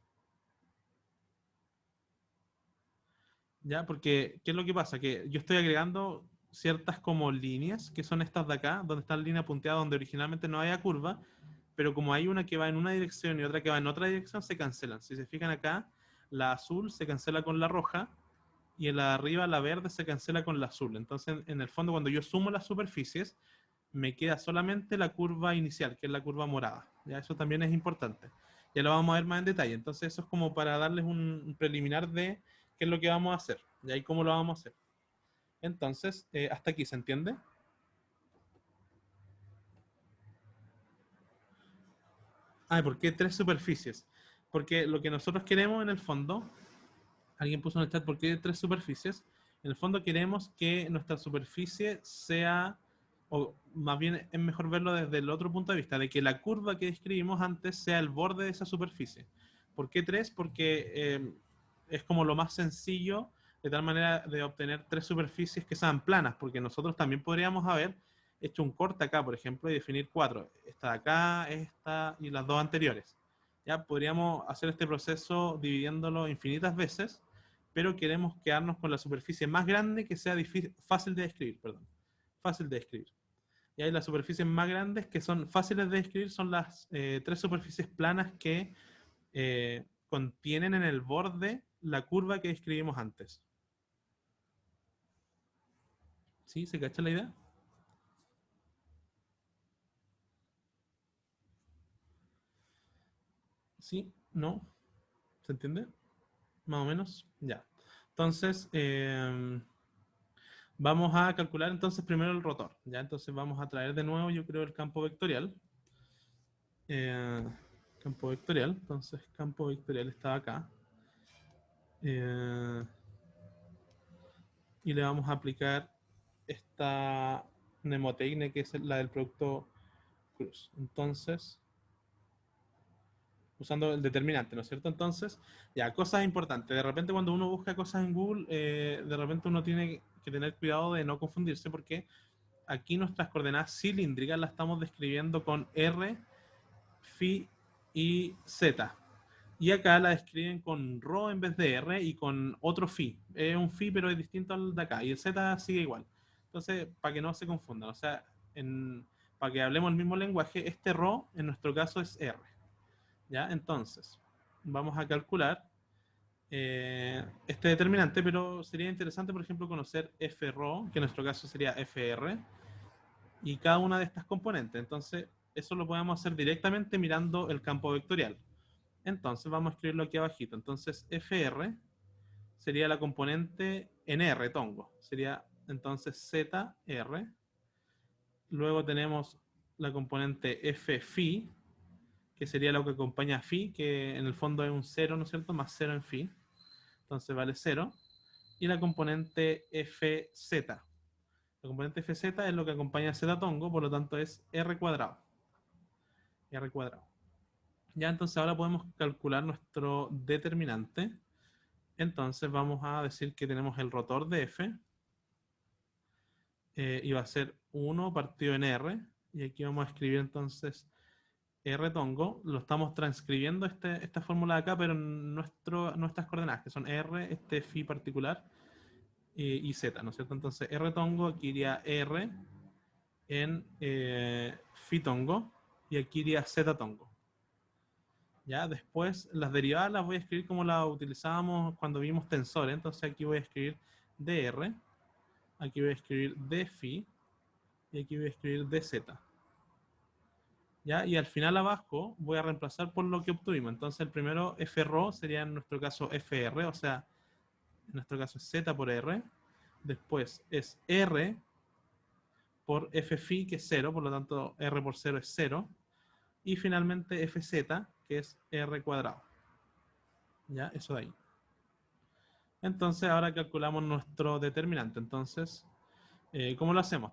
¿Ya? Porque, ¿qué es lo que pasa? Que yo estoy agregando ciertas como líneas, que son estas de acá, donde está la línea punteada, donde originalmente no había curva, pero como hay una que va en una dirección y otra que va en otra dirección, se cancelan. Si se fijan acá, la azul se cancela con la roja, y en la de arriba, la verde, se cancela con la azul. Entonces, en el fondo, cuando yo sumo las superficies, me queda solamente la curva inicial, que es la curva morada. ¿Ya? Eso también es importante. Ya lo vamos a ver más en detalle. Entonces, eso es como para darles un preliminar de qué es lo que vamos a hacer. ¿Y ahí cómo lo vamos a hacer? Entonces, hasta aquí, ¿se entiende? Ah, ¿por qué tres superficies? Porque lo que nosotros queremos en el fondo, alguien puso en el chat, ¿por qué tres superficies? En el fondo queremos que nuestra superficie sea, o más bien es mejor verlo desde el otro punto de vista, de que la curva que describimos antes sea el borde de esa superficie. ¿Por qué tres? Porque es como lo más sencillo, de tal manera de obtener tres superficies que sean planas, porque nosotros también podríamos haber hecho un corte acá, por ejemplo, y definir cuatro. Esta de acá, esta y las dos anteriores. Ya podríamos hacer este proceso dividiéndolo infinitas veces, pero queremos quedarnos con la superficie más grande que sea fácil de describir, perdón. Fácil de describir. Y hay las superficies más grandes que son fáciles de describir, son las tres superficies planas que contienen en el borde la curva que describimos antes. ¿Sí? ¿Se cacha la idea? ¿Sí? ¿No? ¿Se entiende? Más o menos. Ya. Entonces, vamos a calcular entonces primero el rotor. ¿Ya? Entonces vamos a traer de nuevo, yo creo, el campo vectorial. Campo vectorial. Entonces, campo vectorial está acá. Y le vamos a aplicar esta mnemotecnia que es la del producto cruz. Entonces, usando el determinante, ¿no es cierto? Entonces, ya, cosas importantes. De repente cuando uno busca cosas en Google, de repente uno tiene que tener cuidado de no confundirse porque aquí nuestras coordenadas cilíndricas las estamos describiendo con R, phi y z. Y acá la describen con rho en vez de R y con otro phi. Es un phi pero es distinto al de acá y el z sigue igual. Entonces, para que no se confundan, o sea, para que hablemos el mismo lenguaje, este rho en nuestro caso es R. ¿Ya? Entonces, vamos a calcular este determinante, pero sería interesante, por ejemplo, conocer FRho, que en nuestro caso sería FR, y cada una de estas componentes. Entonces, eso lo podemos hacer directamente mirando el campo vectorial. Entonces, vamos a escribirlo aquí abajito. Entonces, FR sería la componente en R, tongo. Sería entonces ZR. Luego tenemos la componente F-phi, que sería lo que acompaña a phi, que en el fondo es un 0, ¿no es cierto? Más 0 en phi. Entonces vale 0. Y la componente fz. La componente fz es lo que acompaña a ztongo, por lo tanto es r cuadrado. R cuadrado. Ya, entonces ahora podemos calcular nuestro determinante. Entonces vamos a decir que tenemos el rotor de f. Y va a ser 1 partido en r. Y aquí vamos a escribir entonces r tongo. Lo estamos transcribiendo esta fórmula de acá, pero en nuestras coordenadas, que son r, este phi particular, y z, ¿no es cierto? Entonces r tongo, aquí iría r en phi tongo, y aquí iría z tongo. Ya, después las derivadas las voy a escribir como las utilizábamos cuando vimos tensores. Entonces aquí voy a escribir dr, aquí voy a escribir d phi, y aquí voy a escribir dz. ¿Ya? Y al final abajo voy a reemplazar por lo que obtuvimos. Entonces el primero FRO sería en nuestro caso FR, o sea, en nuestro caso es Z por R. Después es R por Fφ, que es 0, por lo tanto R por 0 es 0. Y finalmente FZ, que es R cuadrado. ¿Ya? Eso de ahí. Entonces ahora calculamos nuestro determinante. Entonces, ¿cómo lo hacemos?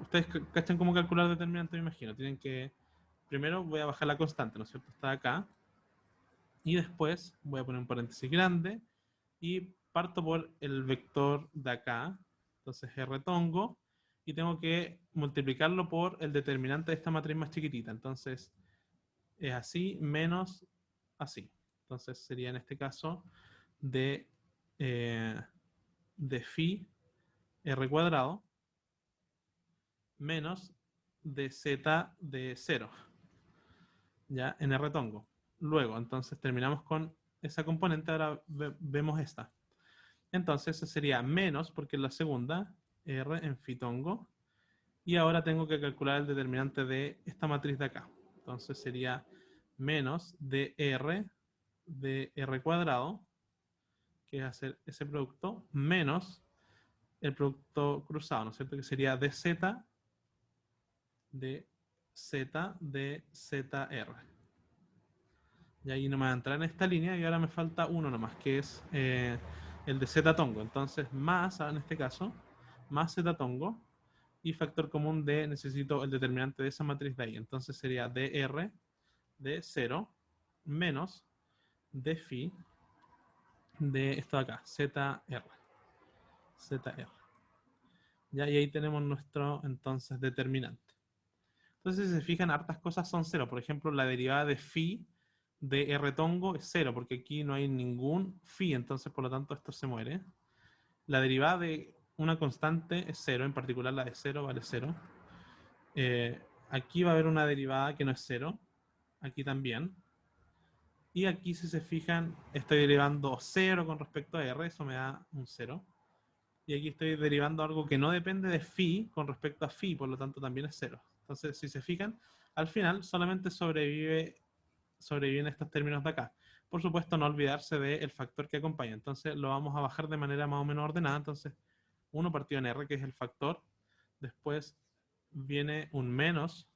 Ustedes cachan cómo calcular determinante, me imagino. Tienen que... Primero voy a bajar la constante, ¿no es cierto? Está acá. Y después voy a poner un paréntesis grande. Y parto por el vector de acá. Entonces R tongo. Y tengo que multiplicarlo por el determinante de esta matriz más chiquitita. Entonces es así menos así. Entonces sería en este caso de phi R cuadrado menos de z de 0. Ya, en R tongo. Luego, entonces terminamos con esa componente, ahora vemos esta. Entonces, eso sería menos, porque es la segunda, R en phi tongo. Y ahora tengo que calcular el determinante de esta matriz de acá. Entonces sería menos de R cuadrado, que es hacer ese producto, menos el producto cruzado, ¿no es cierto? Que sería dz de z de zr. Y ahí no me va a entrar en esta línea y ahora me falta uno nomás, que es el de z tongo. Entonces más, en este caso, más z tongo y factor común de, necesito el determinante de esa matriz de ahí. Entonces sería dr de 0 menos d phi de esto de acá, zr. Ya, y ahí tenemos nuestro entonces determinante. Entonces, si se fijan, hartas cosas son 0. Por ejemplo, la derivada de phi de R tongo es 0, porque aquí no hay ningún phi, entonces por lo tanto esto se muere. La derivada de una constante es 0, en particular la de 0 vale 0. Aquí va a haber una derivada que no es 0, aquí también. Y aquí, si se fijan, estoy derivando 0 con respecto a R, eso me da un 0. Y aquí estoy derivando algo que no depende de phi con respecto a phi, por lo tanto también es 0. Entonces, si se fijan, al final solamente sobreviven estos términos de acá. Por supuesto, no olvidarse del factor que acompaña. Entonces, lo vamos a bajar de manera más o menos ordenada. Entonces, 1 partido en R, que es el factor. Después viene un menos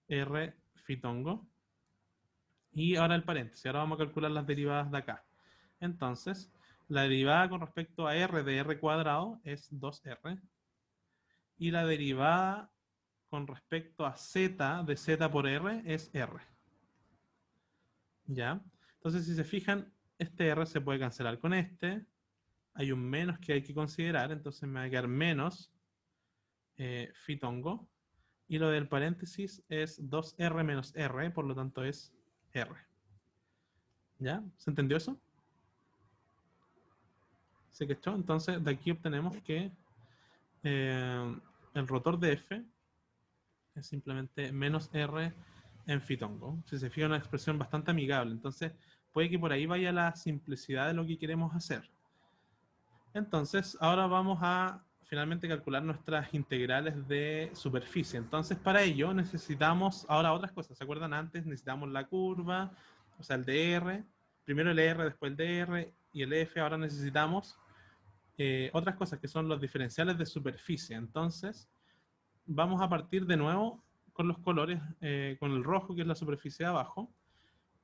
R phi tongo. Y ahora el paréntesis. Ahora vamos a calcular las derivadas de acá. Entonces, la derivada con respecto a R de R cuadrado es 2R. Y la derivada con respecto a Z de Z por R es R. ¿Ya? Entonces, si se fijan, este R se puede cancelar con este. Hay un menos que hay que considerar, entonces me va a quedar menos phi tongo. Y lo del paréntesis es 2R menos R, por lo tanto es R. ¿Ya? ¿Se entendió eso? ¿Se cachó? Entonces, de aquí obtenemos que el rotor de F es simplemente menos R en phi tongo. Si se fija, una expresión bastante amigable. Entonces, puede que por ahí vaya la simplicidad de lo que queremos hacer. Entonces, ahora vamos a finalmente calcular nuestras integrales de superficie. Entonces, para ello necesitamos ahora otras cosas. ¿Se acuerdan? Antes necesitamos la curva, o sea, el dr. Primero el R, después el dr y el F. Ahora necesitamos otras cosas que son los diferenciales de superficie. Entonces, vamos a partir de nuevo con los colores, con el rojo, que es la superficie de abajo.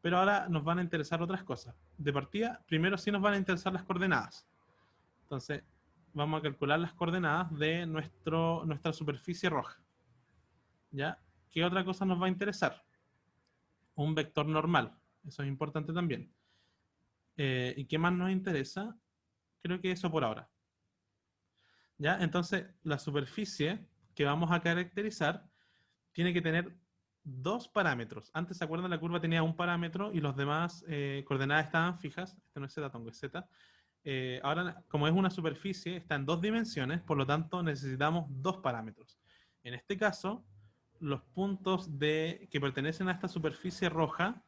Pero ahora nos van a interesar otras cosas. De partida, primero sí nos van a interesar las coordenadas. Entonces, vamos a calcular las coordenadas de nuestra superficie roja. ¿Ya? ¿Qué otra cosa nos va a interesar? Un vector normal. Eso es importante también. ¿Y qué más nos interesa? Creo que eso por ahora. ¿Ya? Entonces, la superficie que vamos a caracterizar tiene que tener dos parámetros. Antes, ¿se acuerdan? La curva tenía un parámetro y los demás coordenadas estaban fijas. Este no es z, tongo, es z. Ahora, como es una superficie, está en dos dimensiones, por lo tanto necesitamos dos parámetros. En este caso, los puntos que pertenecen a esta superficie roja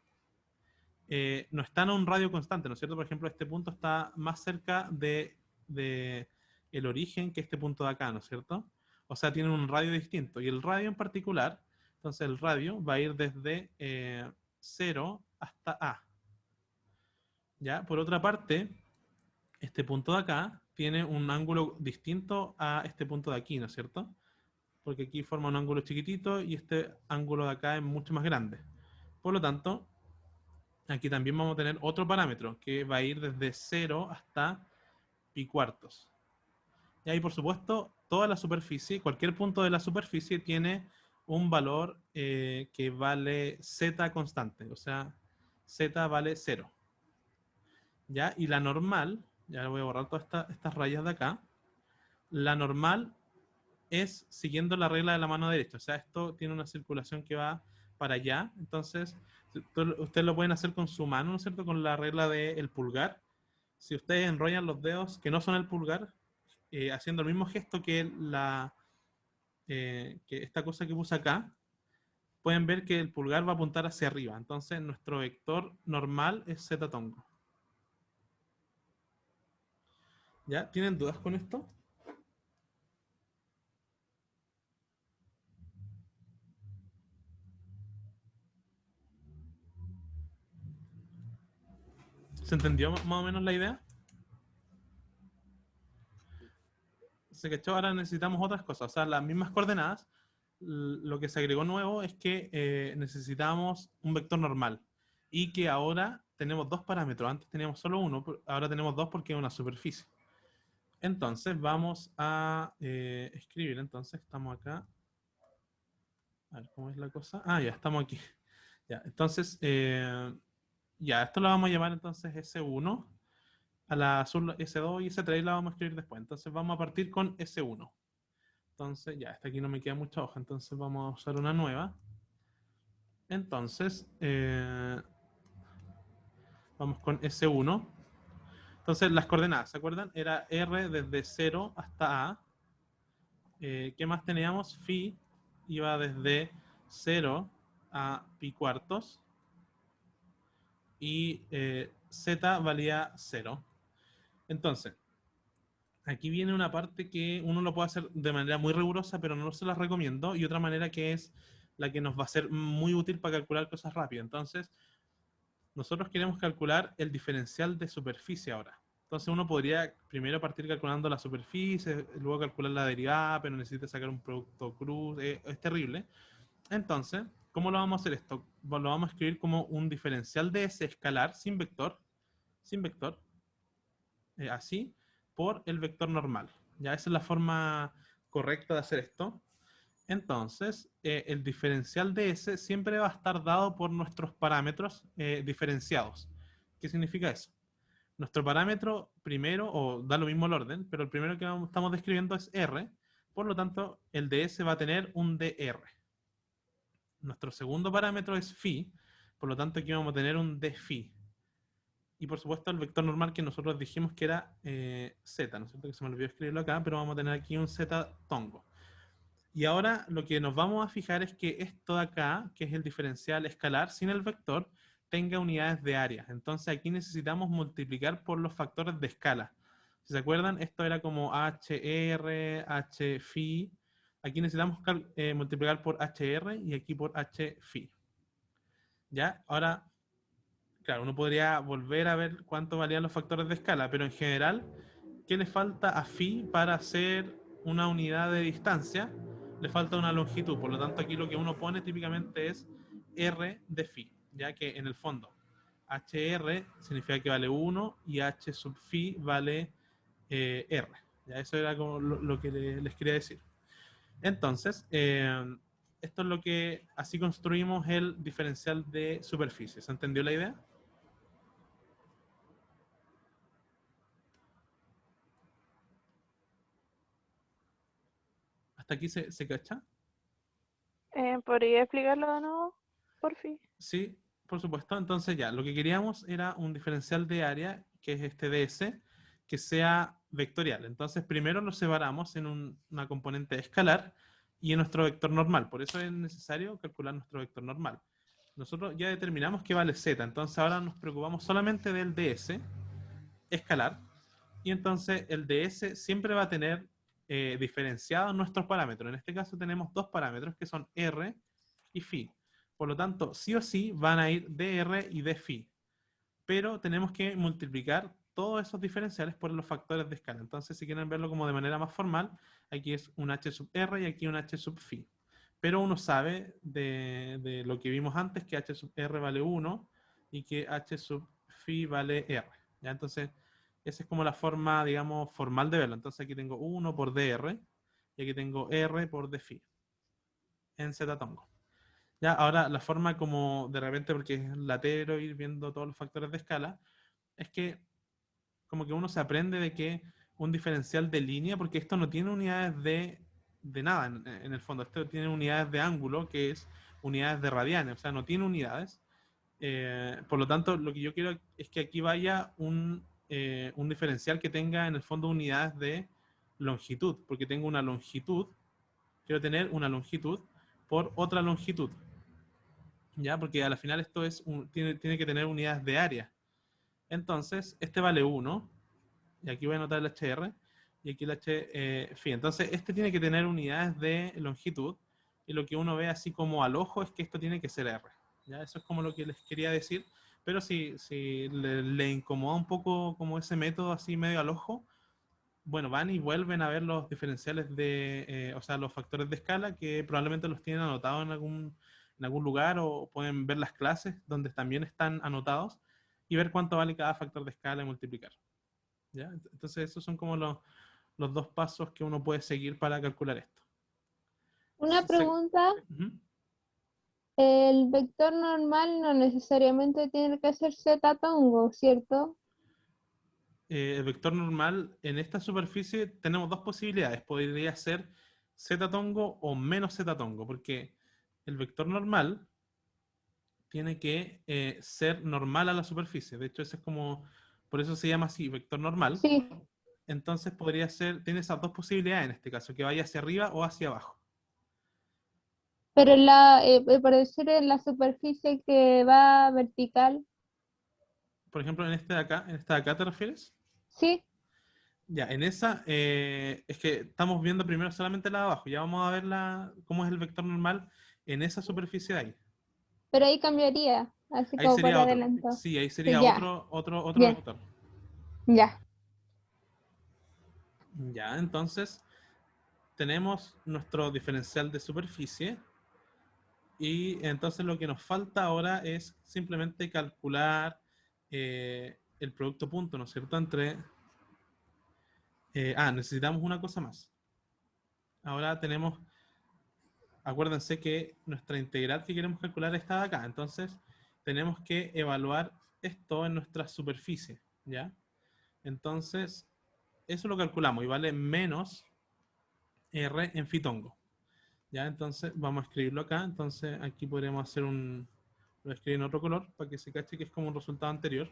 no están a un radio constante, ¿no es cierto? Por ejemplo, este punto está más cerca de el origen que este punto de acá, ¿no es cierto? O sea, tienen un radio distinto. Y el radio en particular, entonces el radio va a ir desde 0 hasta A. ¿Ya? Por otra parte, este punto de acá tiene un ángulo distinto a este punto de aquí, ¿no es cierto? Porque aquí forma un ángulo chiquitito y este ángulo de acá es mucho más grande. Por lo tanto, aquí también vamos a tener otro parámetro que va a ir desde 0 hasta pi cuartos. Y ahí, por supuesto, toda la superficie, cualquier punto de la superficie tiene un valor que vale z constante, o sea, z vale 0. ¿Ya? Y la normal, ya voy a borrar todas estas rayas de acá, la normal es siguiendo la regla de la mano derecha, o sea, esto tiene una circulación que va para allá, entonces ustedes lo pueden hacer con su mano, ¿no es cierto? Con la regla del pulgar. Si ustedes enrollan los dedos que no son el pulgar, haciendo el mismo gesto que que esta cosa que puse acá, pueden ver que el pulgar va a apuntar hacia arriba. Entonces nuestro vector normal es z tongo. ¿Ya? ¿Tienen dudas con esto? ¿Se entendió más o menos la idea? Se cachó, ahora necesitamos otras cosas. O sea, las mismas coordenadas. Lo que se agregó nuevo es que necesitamos un vector normal. Y que ahora tenemos dos parámetros. Antes teníamos solo uno, ahora tenemos dos porque es una superficie. Entonces vamos a escribir. Entonces estamos acá. A ver, ¿cómo es la cosa? Ah, ya, estamos aquí. Ya, entonces, ya, esto lo vamos a llamar entonces S1. A la azul S2 y S3 la vamos a escribir después. Entonces vamos a partir con S1. Entonces, ya, hasta aquí no me queda mucha hoja. Entonces vamos a usar una nueva. Entonces, vamos con S1. Entonces, las coordenadas, ¿se acuerdan? Era R desde 0 hasta A. ¿Qué más teníamos? Phi iba desde 0 a pi cuartos. Y Z valía 0. Entonces, aquí viene una parte que uno lo puede hacer de manera muy rigurosa, pero no se las recomiendo. Y otra manera que es la que nos va a ser muy útil para calcular cosas rápido. Entonces, nosotros queremos calcular el diferencial de superficie ahora. Entonces uno podría primero partir calculando la superficie, luego calcular la derivada, pero necesita sacar un producto cruz, es terrible. Entonces, ¿cómo lo vamos a hacer esto? Lo vamos a escribir como un diferencial de S escalar sin vector, así, por el vector normal. Ya esa es la forma correcta de hacer esto. Entonces, el diferencial de S siempre va a estar dado por nuestros parámetros diferenciados. ¿Qué significa eso? Nuestro parámetro primero, o da lo mismo el orden, pero el primero que estamos describiendo es R, por lo tanto, el de S va a tener un dr. Nuestro segundo parámetro es phi, por lo tanto aquí vamos a tener un d phi. Y por supuesto el vector normal que nosotros dijimos que era z, ¿no es cierto? Que se me olvidó escribirlo acá, pero vamos a tener aquí un z tongo. Y ahora lo que nos vamos a fijar es que esto de acá, que es el diferencial escalar sin el vector, tenga unidades de área. Entonces aquí necesitamos multiplicar por los factores de escala. Si se acuerdan, esto era como HR, H phi. Aquí necesitamos multiplicar por HR y aquí por H phi. ¿Ya? Ahora, claro, uno podría volver a ver cuánto valían los factores de escala, pero en general, ¿qué le falta a phi para hacer una unidad de distancia? Le falta una longitud, por lo tanto aquí lo que uno pone típicamente es R de phi, ya que en el fondo HR significa que vale 1 y H sub phi vale R, Ya, eso era como lo que les quería decir. Entonces, esto es lo que, así construimos el diferencial de superficie. ¿Se entendió la idea? ¿Hasta aquí se cacha? ¿Podría explicarlo de nuevo, por fin? Sí, por supuesto. Entonces ya, lo que queríamos era un diferencial de área, que es este ds, que sea vectorial. Entonces primero lo separamos en una componente escalar y en nuestro vector normal. Por eso es necesario calcular nuestro vector normal. Nosotros ya determinamos que vale z, entonces ahora nos preocupamos solamente del ds escalar, y entonces el ds siempre va a tener diferenciados nuestros parámetros. En este caso tenemos dos parámetros que son r y phi. Por lo tanto, sí o sí van a ir dr y dφ. Pero tenemos que multiplicar todos esos diferenciales por los factores de escala. Entonces, si quieren verlo como de manera más formal, aquí es un h sub r y aquí un h sub phi. Pero uno sabe de lo que vimos antes, que h sub r vale 1 y que h sub phi vale r. ¿Ya? Entonces, esa es como la forma, digamos, formal de verlo. Entonces, aquí tengo 1 por dr y aquí tengo r por dφ en ztongo. Ya, ahora la forma como de repente, porque es latero ir viendo todos los factores de escala, es que como que uno se aprende de que un diferencial de línea, porque esto no tiene unidades de nada en el fondo, esto tiene unidades de ángulo, que es unidades de radianes, o sea, no tiene unidades. Por lo tanto, lo que yo quiero es que aquí vaya un diferencial que tenga en el fondo unidades de longitud, porque tengo una longitud, quiero tener una longitud por otra longitud. ¿Ya? Porque al final esto es tiene que tener unidades de área. Entonces, este vale 1, y aquí voy a anotar el HR, y aquí el Hφ. Entonces, este tiene que tener unidades de longitud, y lo que uno ve así como al ojo es que esto tiene que ser R. ¿Ya? Eso es como lo que les quería decir, pero si le incomoda un poco como ese método así medio al ojo, bueno, van y vuelven a ver los diferenciales o sea, los factores de escala, que probablemente los tienen anotados en algún lugar, o pueden ver las clases donde también están anotados y ver cuánto vale cada factor de escala y multiplicar. ¿Ya? Entonces esos son como los dos pasos que uno puede seguir para calcular esto. Una pregunta, Ujú. el vector normal no necesariamente tiene que ser ztongo, ¿cierto? El vector normal en esta superficie tenemos dos posibilidades. Podría ser ztongo o menos ztongo, porque el vector normal tiene que ser normal a la superficie. De hecho, ese es como, por eso se llama así, vector normal. Sí, Entonces podría ser, tiene esas dos posibilidades en este caso, que vaya hacia arriba o hacia abajo. pero por decir en la superficie que va vertical, Por ejemplo, en esta de acá, ¿te refieres? sí, Ya, en esa, es que estamos viendo primero solamente la de abajo. Ya vamos a ver cómo es el vector normal en esa superficie de ahí. pero ahí cambiaría, así Ahí como por sería otro. adelantado. Sí, ahí Sí, sería ya, otro bien, vector. ya. Ya, entonces tenemos nuestro diferencial de superficie, y entonces lo que nos falta ahora es simplemente calcular el producto punto, ¿no es cierto? Necesitamos una cosa más. Ahora tenemos, acuérdense que nuestra integral que queremos calcular está de acá, entonces tenemos que evaluar esto en nuestra superficie, ¿ya? Entonces, eso lo calculamos y vale menos R en fitongo. ¿Ya? Entonces, vamos a escribirlo acá. Entonces, aquí podríamos hacer lo voy a escribir en otro color para que se cache que es como un resultado anterior.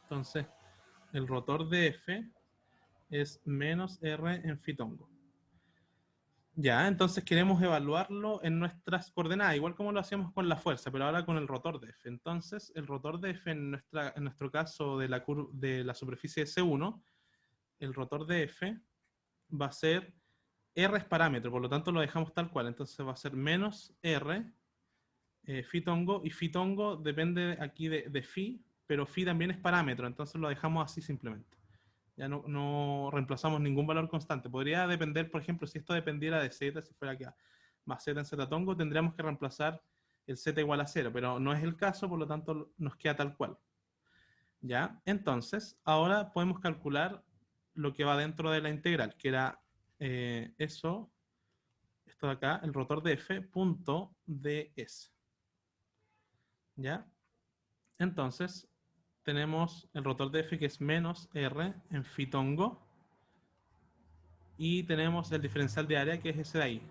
Entonces, el rotor de F es menos R en fitongo. Ya, entonces queremos evaluarlo en nuestras coordenadas, igual como lo hacíamos con la fuerza, pero ahora con el rotor de F. Entonces, el rotor de F en nuestro caso de la superficie C1, el rotor de F va a ser R es parámetro, por lo tanto lo dejamos tal cual. Entonces va a ser menos R fitongo, y fitongo depende aquí de phi, pero phi también es parámetro, entonces lo dejamos así simplemente. Ya no reemplazamos ningún valor constante. Podría depender, por ejemplo, si esto dependiera de z, si fuera que más z en ztongo, tendríamos que reemplazar el z igual a 0, pero no es el caso, por lo tanto nos queda tal cual. ¿Ya? Entonces, ahora podemos calcular lo que va dentro de la integral, que era esto de acá, el rotor de f punto ds. ¿Ya? Entonces, tenemos el rotor de f que es menos r en phi tongo, y tenemos el diferencial de área que es ese de ahí.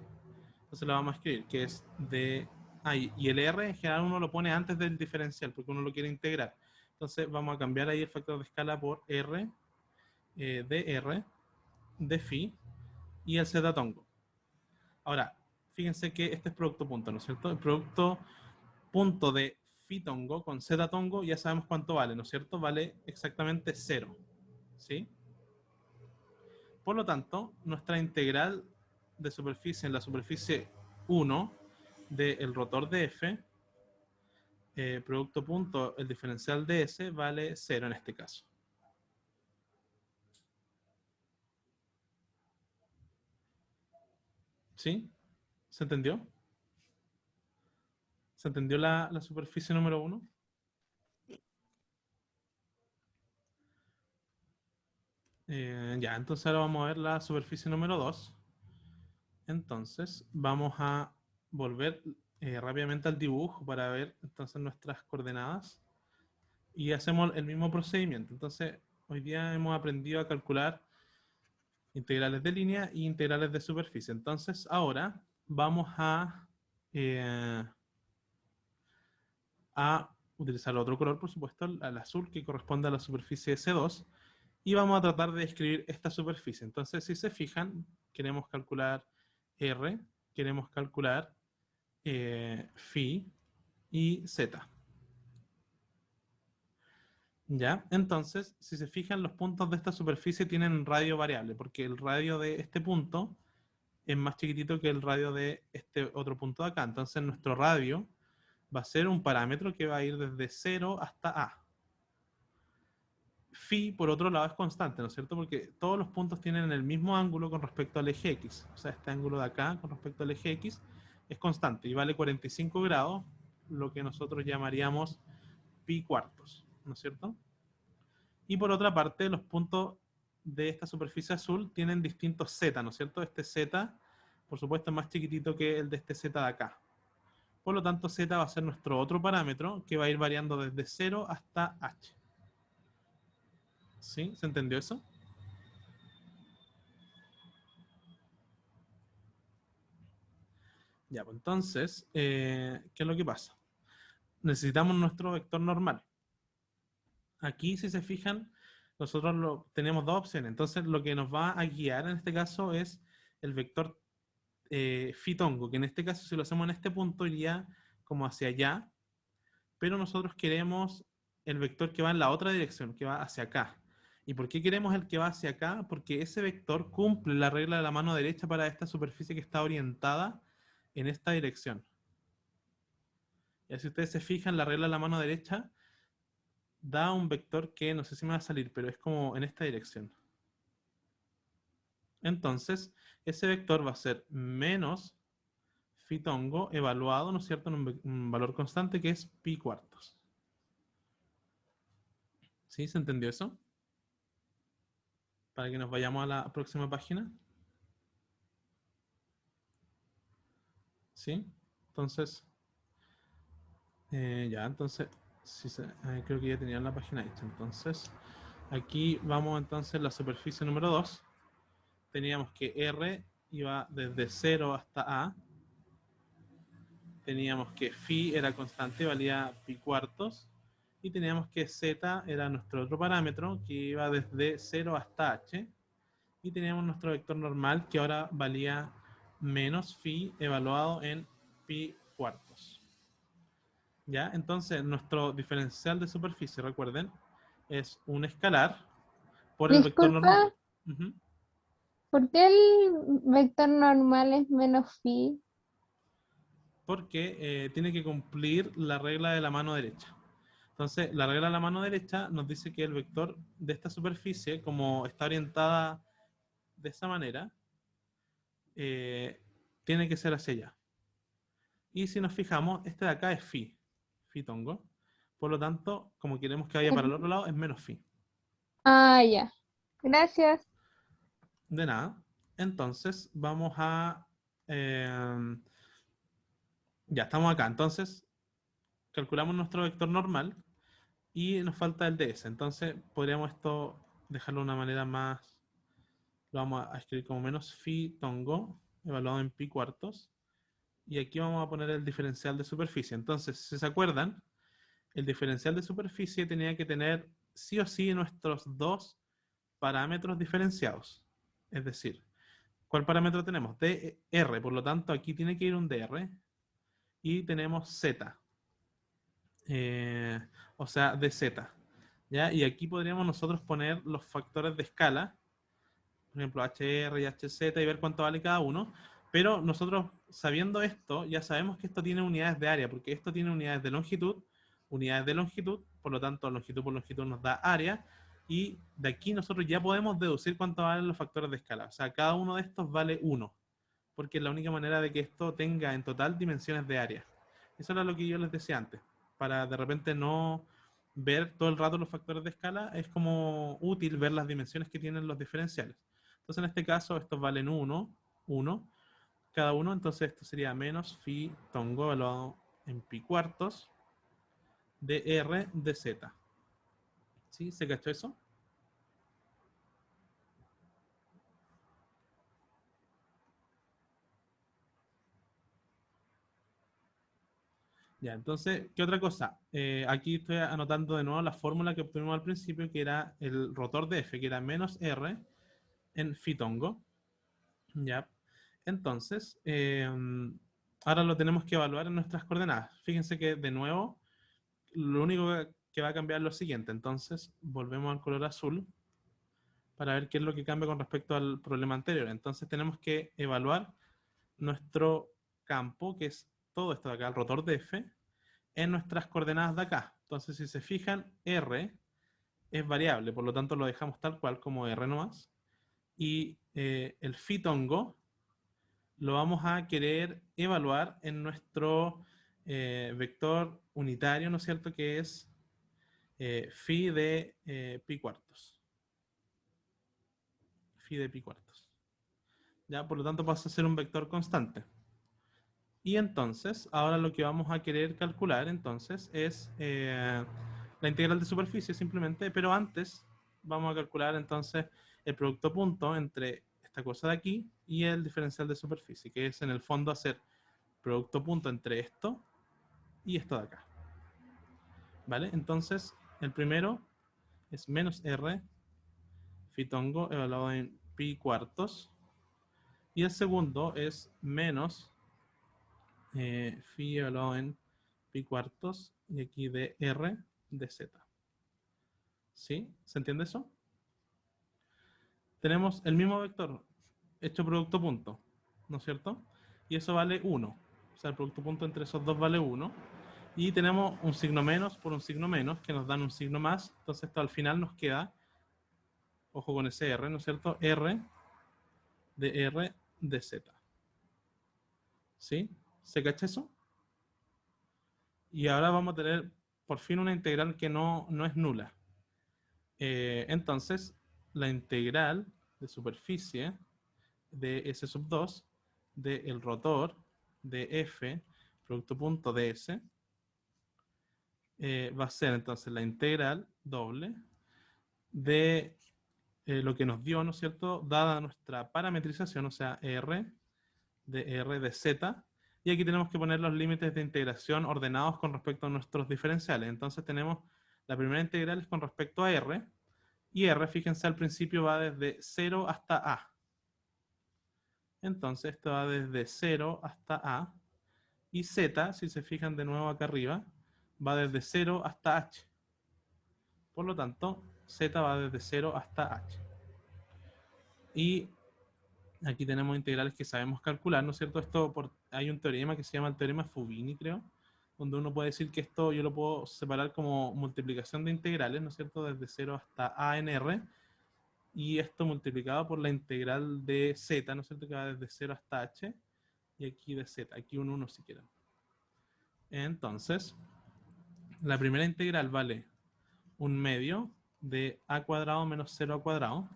Entonces lo vamos a escribir, que es de ahí. Y el r en general uno lo pone antes del diferencial, porque uno lo quiere integrar. Entonces vamos a cambiar ahí el factor de escala por r de r de phi y el z tongo. Ahora, fíjense que este es producto punto, ¿no es cierto? El producto punto de phi tongo con z tongo ya sabemos cuánto vale, ¿no es cierto? Vale exactamente 0, ¿sí? Por lo tanto, nuestra integral de superficie en la superficie 1 del rotor de f, producto punto, el diferencial de s, vale 0 en este caso. ¿Sí? ¿Se entendió? ¿Se entendió la superficie número 1? Ya, entonces ahora vamos a ver la superficie número 2. Entonces vamos a volver rápidamente al dibujo para ver entonces nuestras coordenadas y hacemos el mismo procedimiento. Entonces hoy día hemos aprendido a calcular integrales de línea e integrales de superficie. Entonces ahora vamos a utilizar otro color, por supuesto, el azul, que corresponde a la superficie C2, y vamos a tratar de escribir esta superficie. Entonces, si se fijan, queremos calcular R, queremos calcular phi y z. ¿Ya? Entonces, si se fijan, los puntos de esta superficie tienen un radio variable, porque el radio de este punto es más chiquitito que el radio de este otro punto de acá. Entonces, nuestro radio va a ser un parámetro que va a ir desde 0 hasta A. Phi, por otro lado, es constante, ¿no es cierto? Porque todos los puntos tienen el mismo ángulo con respecto al eje X. O sea, este ángulo de acá con respecto al eje X es constante y vale 45 grados, lo que nosotros llamaríamos pi cuartos, ¿no es cierto? Y por otra parte, los puntos de esta superficie azul tienen distintos z, ¿no es cierto? Este z, por supuesto, es más chiquitito que el de este z de acá. Por lo tanto, z va a ser nuestro otro parámetro que va a ir variando desde 0 hasta h. ¿Sí? ¿Se entendió eso? Ya, pues entonces, ¿qué es lo que pasa? Necesitamos nuestro vector normal. Aquí, si se fijan, nosotros tenemos dos opciones. Entonces, lo que nos va a guiar en este caso es el vector phi tongo, que en este caso, si lo hacemos en este punto, iría como hacia allá, pero nosotros queremos el vector que va en la otra dirección, que va hacia acá. ¿Y por qué queremos el que va hacia acá? Porque ese vector cumple la regla de la mano derecha para esta superficie que está orientada en esta dirección. Y si ustedes se fijan, la regla de la mano derecha da un vector que no sé si me va a salir, pero es como en esta dirección. Entonces, ese vector va a ser menos phi tongo evaluado, ¿no es cierto?, en un valor constante que es pi cuartos. ¿Sí? ¿Se entendió eso? Para que nos vayamos a la próxima página. ¿Sí? Entonces, ya, entonces, creo que ya tenían la página hecha. Entonces, aquí vamos entonces a la superficie número 2. Teníamos que R iba desde 0 hasta A. Teníamos que phi era constante, valía pi cuartos. Y teníamos que z era nuestro otro parámetro, que iba desde 0 hasta h. Y teníamos nuestro vector normal, que ahora valía menos phi evaluado en pi cuartos. ¿Ya? Entonces, nuestro diferencial de superficie, recuerden, es un escalar por el vector normal. ¿Por qué el vector normal es menos phi? Porque tiene que cumplir la regla de la mano derecha. Entonces, la regla de la mano derecha nos dice que el vector de esta superficie, como está orientada de esa manera, tiene que ser hacia allá. Y si nos fijamos, este de acá es phi tongo. Por lo tanto, como queremos que vaya para el otro lado, es menos phi. Ah, ya. Gracias. De nada. Entonces, vamos a... ya, estamos acá. Entonces, calculamos nuestro vector normal y nos falta el ds. Entonces, podríamos esto dejarlo de una manera más... Lo vamos a escribir como menos phi tongo, evaluado en pi cuartos. Y aquí vamos a poner el diferencial de superficie. Entonces, si se acuerdan, el diferencial de superficie tenía que tener sí o sí nuestros dos parámetros diferenciados. Es decir, ¿cuál parámetro tenemos? dr, por lo tanto aquí tiene que ir un dr. Y tenemos z, o sea, dz. ¿Ya? Y aquí podríamos nosotros poner los factores de escala, por ejemplo, HR y HZ, y ver cuánto vale cada uno. Pero nosotros, sabiendo esto, ya sabemos que esto tiene unidades de área, porque esto tiene unidades de longitud, por lo tanto, longitud por longitud nos da área, y de aquí nosotros ya podemos deducir cuánto valen los factores de escala. O sea, cada uno de estos vale 1, porque es la única manera de que esto tenga en total dimensiones de área. Eso era lo que yo les decía antes, para de repente no ver todo el rato los factores de escala, es como útil ver las dimensiones que tienen los diferenciales. Entonces en este caso estos valen 1, cada uno, entonces esto sería menos phi tongo evaluado en pi cuartos de r de z. ¿Sí? ¿Se cachó eso? Ya, entonces, ¿qué otra cosa? Aquí estoy anotando de nuevo la fórmula que obtuvimos al principio, que era el rotor de f, que era menos r en phi tongo. Ya. Entonces, ahora lo tenemos que evaluar en nuestras coordenadas. Fíjense que de nuevo, lo único que va a cambiar es lo siguiente. Entonces, volvemos al color azul para ver qué es lo que cambia con respecto al problema anterior. Entonces, tenemos que evaluar nuestro campo, que es todo esto de acá, el rotor de f, en nuestras coordenadas de acá. Entonces, si se fijan, r es variable, por lo tanto lo dejamos tal cual como r nomás. Y el phi tongo lo vamos a querer evaluar en nuestro vector unitario, ¿no es cierto? Que es phi de pi cuartos. Phi de pi cuartos. ¿Ya? Por lo tanto pasa a ser un vector constante. Y entonces, ahora lo que vamos a querer calcular entonces es la integral de superficie simplemente, pero antes vamos a calcular entonces el producto punto entre esta cosa de aquí y el diferencial de superficie, que es en el fondo hacer producto punto entre esto y esto de acá. ¿Vale? Entonces, el primero es menos r phi tongo evaluado en pi cuartos, y el segundo es menos phi evaluado en pi cuartos, y aquí de r de z. ¿Sí? ¿Se entiende eso? Tenemos el mismo vector hecho producto punto, ¿no es cierto? Y eso vale 1. O sea, el producto punto entre esos dos vale 1. Y tenemos un signo menos por un signo menos, que nos dan un signo más. Entonces esto al final nos queda, ojo con ese r, ¿no es cierto? R de z. ¿Sí? ¿Se cacha eso? Y ahora vamos a tener por fin una integral que no es nula. Entonces, la integral de superficie de S sub 2 del rotor de F producto punto de S va a ser entonces la integral doble de lo que nos dio, ¿no es cierto? Dada nuestra parametrización, o sea, R de Z. Y aquí tenemos que poner los límites de integración ordenados con respecto a nuestros diferenciales. Entonces tenemos la primera integral es con respecto a R. Y R, fíjense, al principio va desde 0 hasta A. Entonces esto va desde 0 hasta A. Y Z, si se fijan de nuevo acá arriba, va desde 0 hasta H. Por lo tanto, Z va desde 0 hasta H. Y aquí tenemos integrales que sabemos calcular, ¿no es cierto? Hay un teorema que se llama el teorema Fubini, creo, donde uno puede decir que esto yo lo puedo separar como multiplicación de integrales, ¿no es cierto? Desde 0 hasta A en R. Y esto multiplicado por la integral de Z, ¿no es cierto? Que va desde 0 hasta H. Y aquí de Z, aquí un 1 si quieren. Entonces, la primera integral vale 1 medio de a cuadrado menos 0 al cuadrado.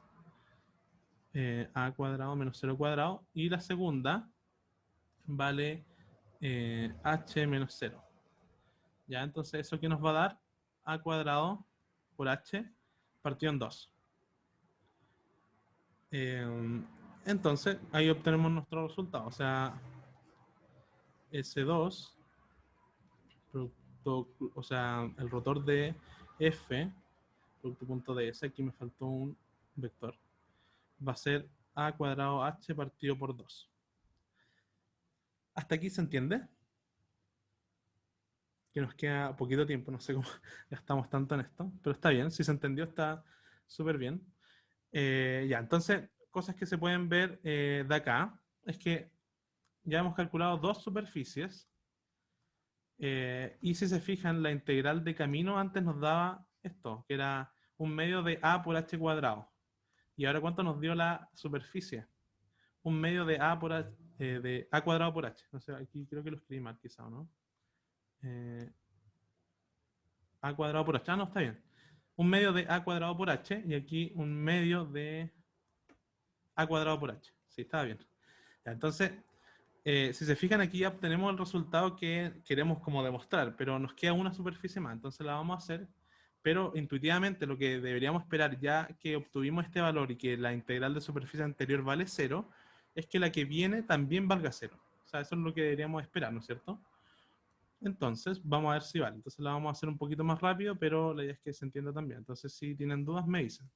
a cuadrado menos 0 cuadrado. Y la segunda vale h menos 0. ¿Ya? Entonces, ¿eso qué nos va a dar? A cuadrado por h partido en 2. Entonces, ahí obtenemos nuestro resultado. O sea, S2, producto, o sea, el rotor de F, producto punto ds, aquí me faltó un vector, va a ser a cuadrado h partido por 2. ¿Hasta aquí se entiende? Que nos queda poquito tiempo, no sé cómo gastamos tanto en esto, pero está bien, si se entendió está súper bien. Ya, entonces, cosas que se pueden ver de acá, es que ya hemos calculado dos superficies, y si se fijan, la integral de camino antes nos daba esto, que era un medio de a por h cuadrado. ¿Y ahora cuánto nos dio la superficie? Un medio de a cuadrado por h. No sé, aquí creo que lo escribí mal quizá, ¿o no? A cuadrado por h. Ah, no, está bien. Un medio de a cuadrado por h y aquí un medio de a cuadrado por h. Sí, estaba bien. Ya, entonces, si se fijan aquí ya obtenemos el resultado que queremos como demostrar, pero nos queda una superficie más, entonces la vamos a hacer, pero intuitivamente lo que deberíamos esperar ya que obtuvimos este valor y que la integral de superficie anterior vale 0, es que la que viene también valga 0. O sea, eso es lo que deberíamos esperar, ¿no es cierto? Entonces, vamos a ver si vale. Entonces la vamos a hacer un poquito más rápido, pero la idea es que se entienda también. Entonces, si tienen dudas, me dicen.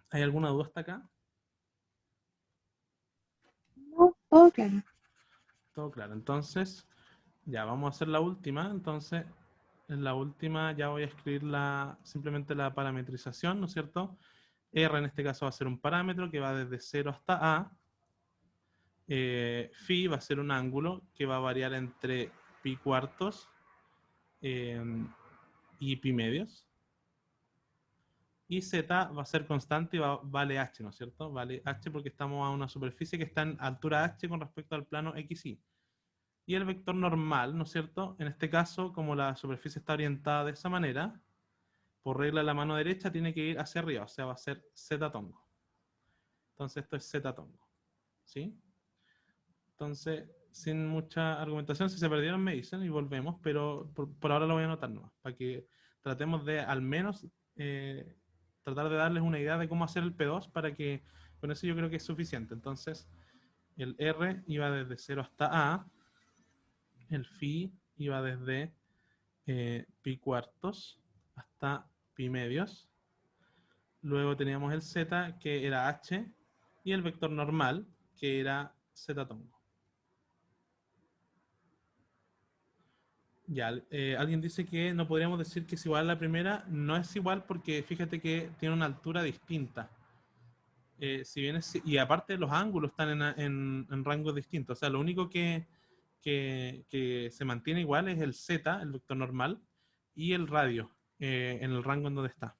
¿Hay alguna duda hasta acá? No, todo claro. Todo claro. Entonces, ya vamos a hacer la última. Entonces, en la última ya voy a escribir simplemente la parametrización, ¿no es cierto? R en este caso va a ser un parámetro que va desde 0 hasta A. Phi va a ser un ángulo que va a variar entre pi cuartos y pi medios. Y Z va a ser constante y vale h, ¿no es cierto? Vale h porque estamos a una superficie que está en altura h con respecto al plano xy. Y el vector normal, ¿no es cierto? En este caso, como la superficie está orientada de esa manera, por regla de la mano derecha tiene que ir hacia arriba, o sea, va a ser z tongo. Entonces esto es z tongo. ¿Sí? Entonces, sin mucha argumentación, si se perdieron me dicen y volvemos, pero por ahora lo voy a anotar nomás, para que tratemos de al menos tratar de darles una idea de cómo hacer el P2, para que con eso yo creo que es suficiente. Entonces, el R iba desde 0 hasta A, el Phi iba desde pi cuartos hasta pi medios, luego teníamos el Z que era H y el vector normal que era Z tongo. Ya, alguien dice que no podríamos decir que es igual a la primera. No es igual porque fíjate que tiene una altura distinta. Si bien y aparte los ángulos están en rangos distintos. O sea, lo único que se mantiene igual es el Z, el vector normal, y el radio, en el rango en donde está.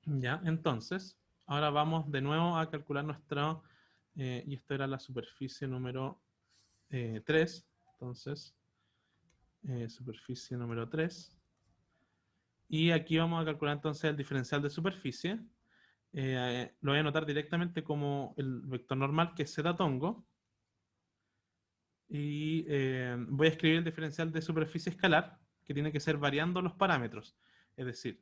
Ya, entonces, ahora vamos de nuevo a calcular nuestro, y esto era la superficie número 3. Entonces, superficie número 3. Y aquí vamos a calcular entonces el diferencial de superficie. Lo voy a anotar directamente como el vector normal, que es z tongo. Y voy a escribir el diferencial de superficie escalar, que tiene que ser variando los parámetros. Es decir,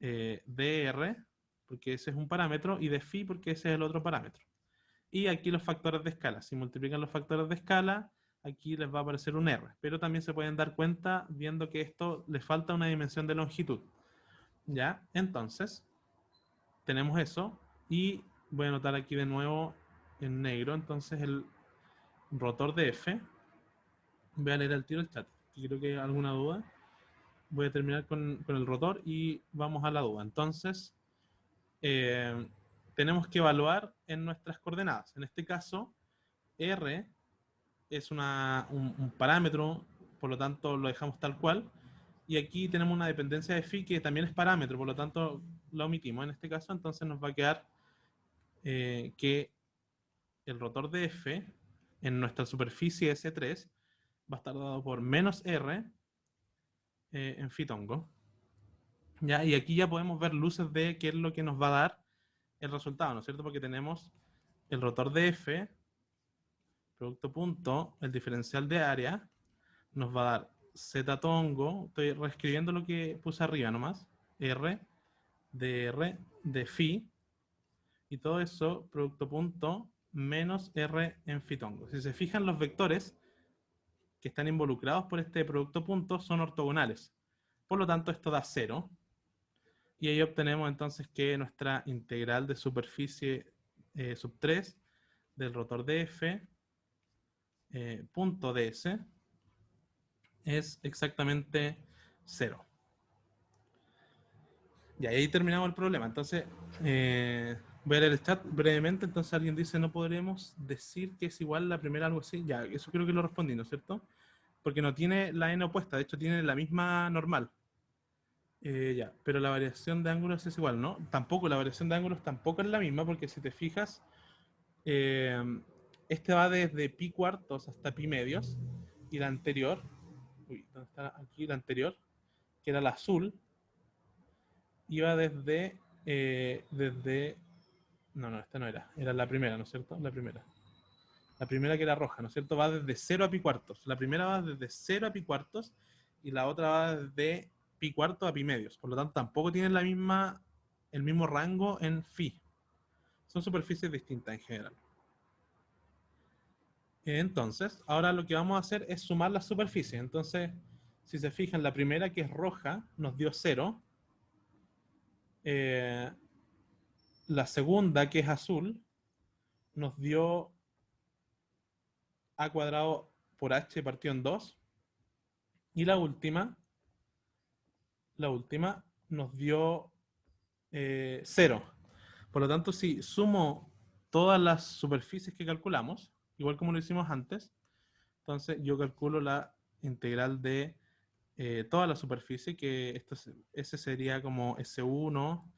dr, porque ese es un parámetro, y de phi, porque ese es el otro parámetro. Y aquí los factores de escala. Si multiplican los factores de escala, aquí les va a aparecer un R, pero también se pueden dar cuenta viendo que esto le falta una dimensión de longitud. ¿Ya? Entonces, tenemos eso, y voy a anotar aquí de nuevo en negro, entonces el rotor de F. Voy a leer al tiro el chat, y creo que hay alguna duda. Voy a terminar con el rotor y vamos a la duda. Entonces, tenemos que evaluar en nuestras coordenadas. En este caso, R es un parámetro, por lo tanto lo dejamos tal cual. Y aquí tenemos una dependencia de phi que también es parámetro, por lo tanto la omitimos en este caso. Entonces nos va a quedar que el rotor de F en nuestra superficie S3 va a estar dado por menos R en phi tongo. ¿Ya? Y aquí ya podemos ver luces de qué es lo que nos va a dar el resultado, ¿no es cierto? Porque tenemos el rotor de F, producto punto, el diferencial de área, nos va a dar Z tongo, estoy reescribiendo lo que puse arriba nomás, R de phi, y todo eso, producto punto, menos R en phi tongo. Si se fijan, los vectores que están involucrados por este producto punto son ortogonales. Por lo tanto, esto da 0. Y ahí obtenemos entonces que nuestra integral de superficie sub 3 del rotor de F punto ds es exactamente 0. Y ahí terminamos el problema. Entonces, voy a leer el chat brevemente. Entonces alguien dice, no podremos decir que es igual la primera, algo así. Ya, eso creo que lo respondí, ¿no es cierto? Porque no tiene la n opuesta, de hecho tiene la misma normal. Ya, pero la variación de ángulos es igual, ¿no? Tampoco, la variación de ángulos tampoco es la misma, porque si te fijas, este va desde pi cuartos hasta pi medios, y la anterior, uy, ¿dónde está aquí la anterior? Que era la azul, iba no, esta no era la primera, ¿no es cierto? La primera que era roja, ¿no es cierto? Va desde 0 a pi cuartos. La primera va desde 0 a pi cuartos y la otra va desde pi cuartos a pi medios. Por lo tanto, tampoco tienen el mismo rango en phi. Son superficies distintas en general. Entonces, ahora lo que vamos a hacer es sumar las superficies. Entonces, si se fijan, la primera, que es roja, nos dio 0. La segunda, que es azul, nos dio a cuadrado por h partido en 2. Y la última nos dio 0. Por lo tanto, si sumo todas las superficies que calculamos, igual como lo hicimos antes, entonces yo calculo la integral de toda la superficie, que ese sería como S1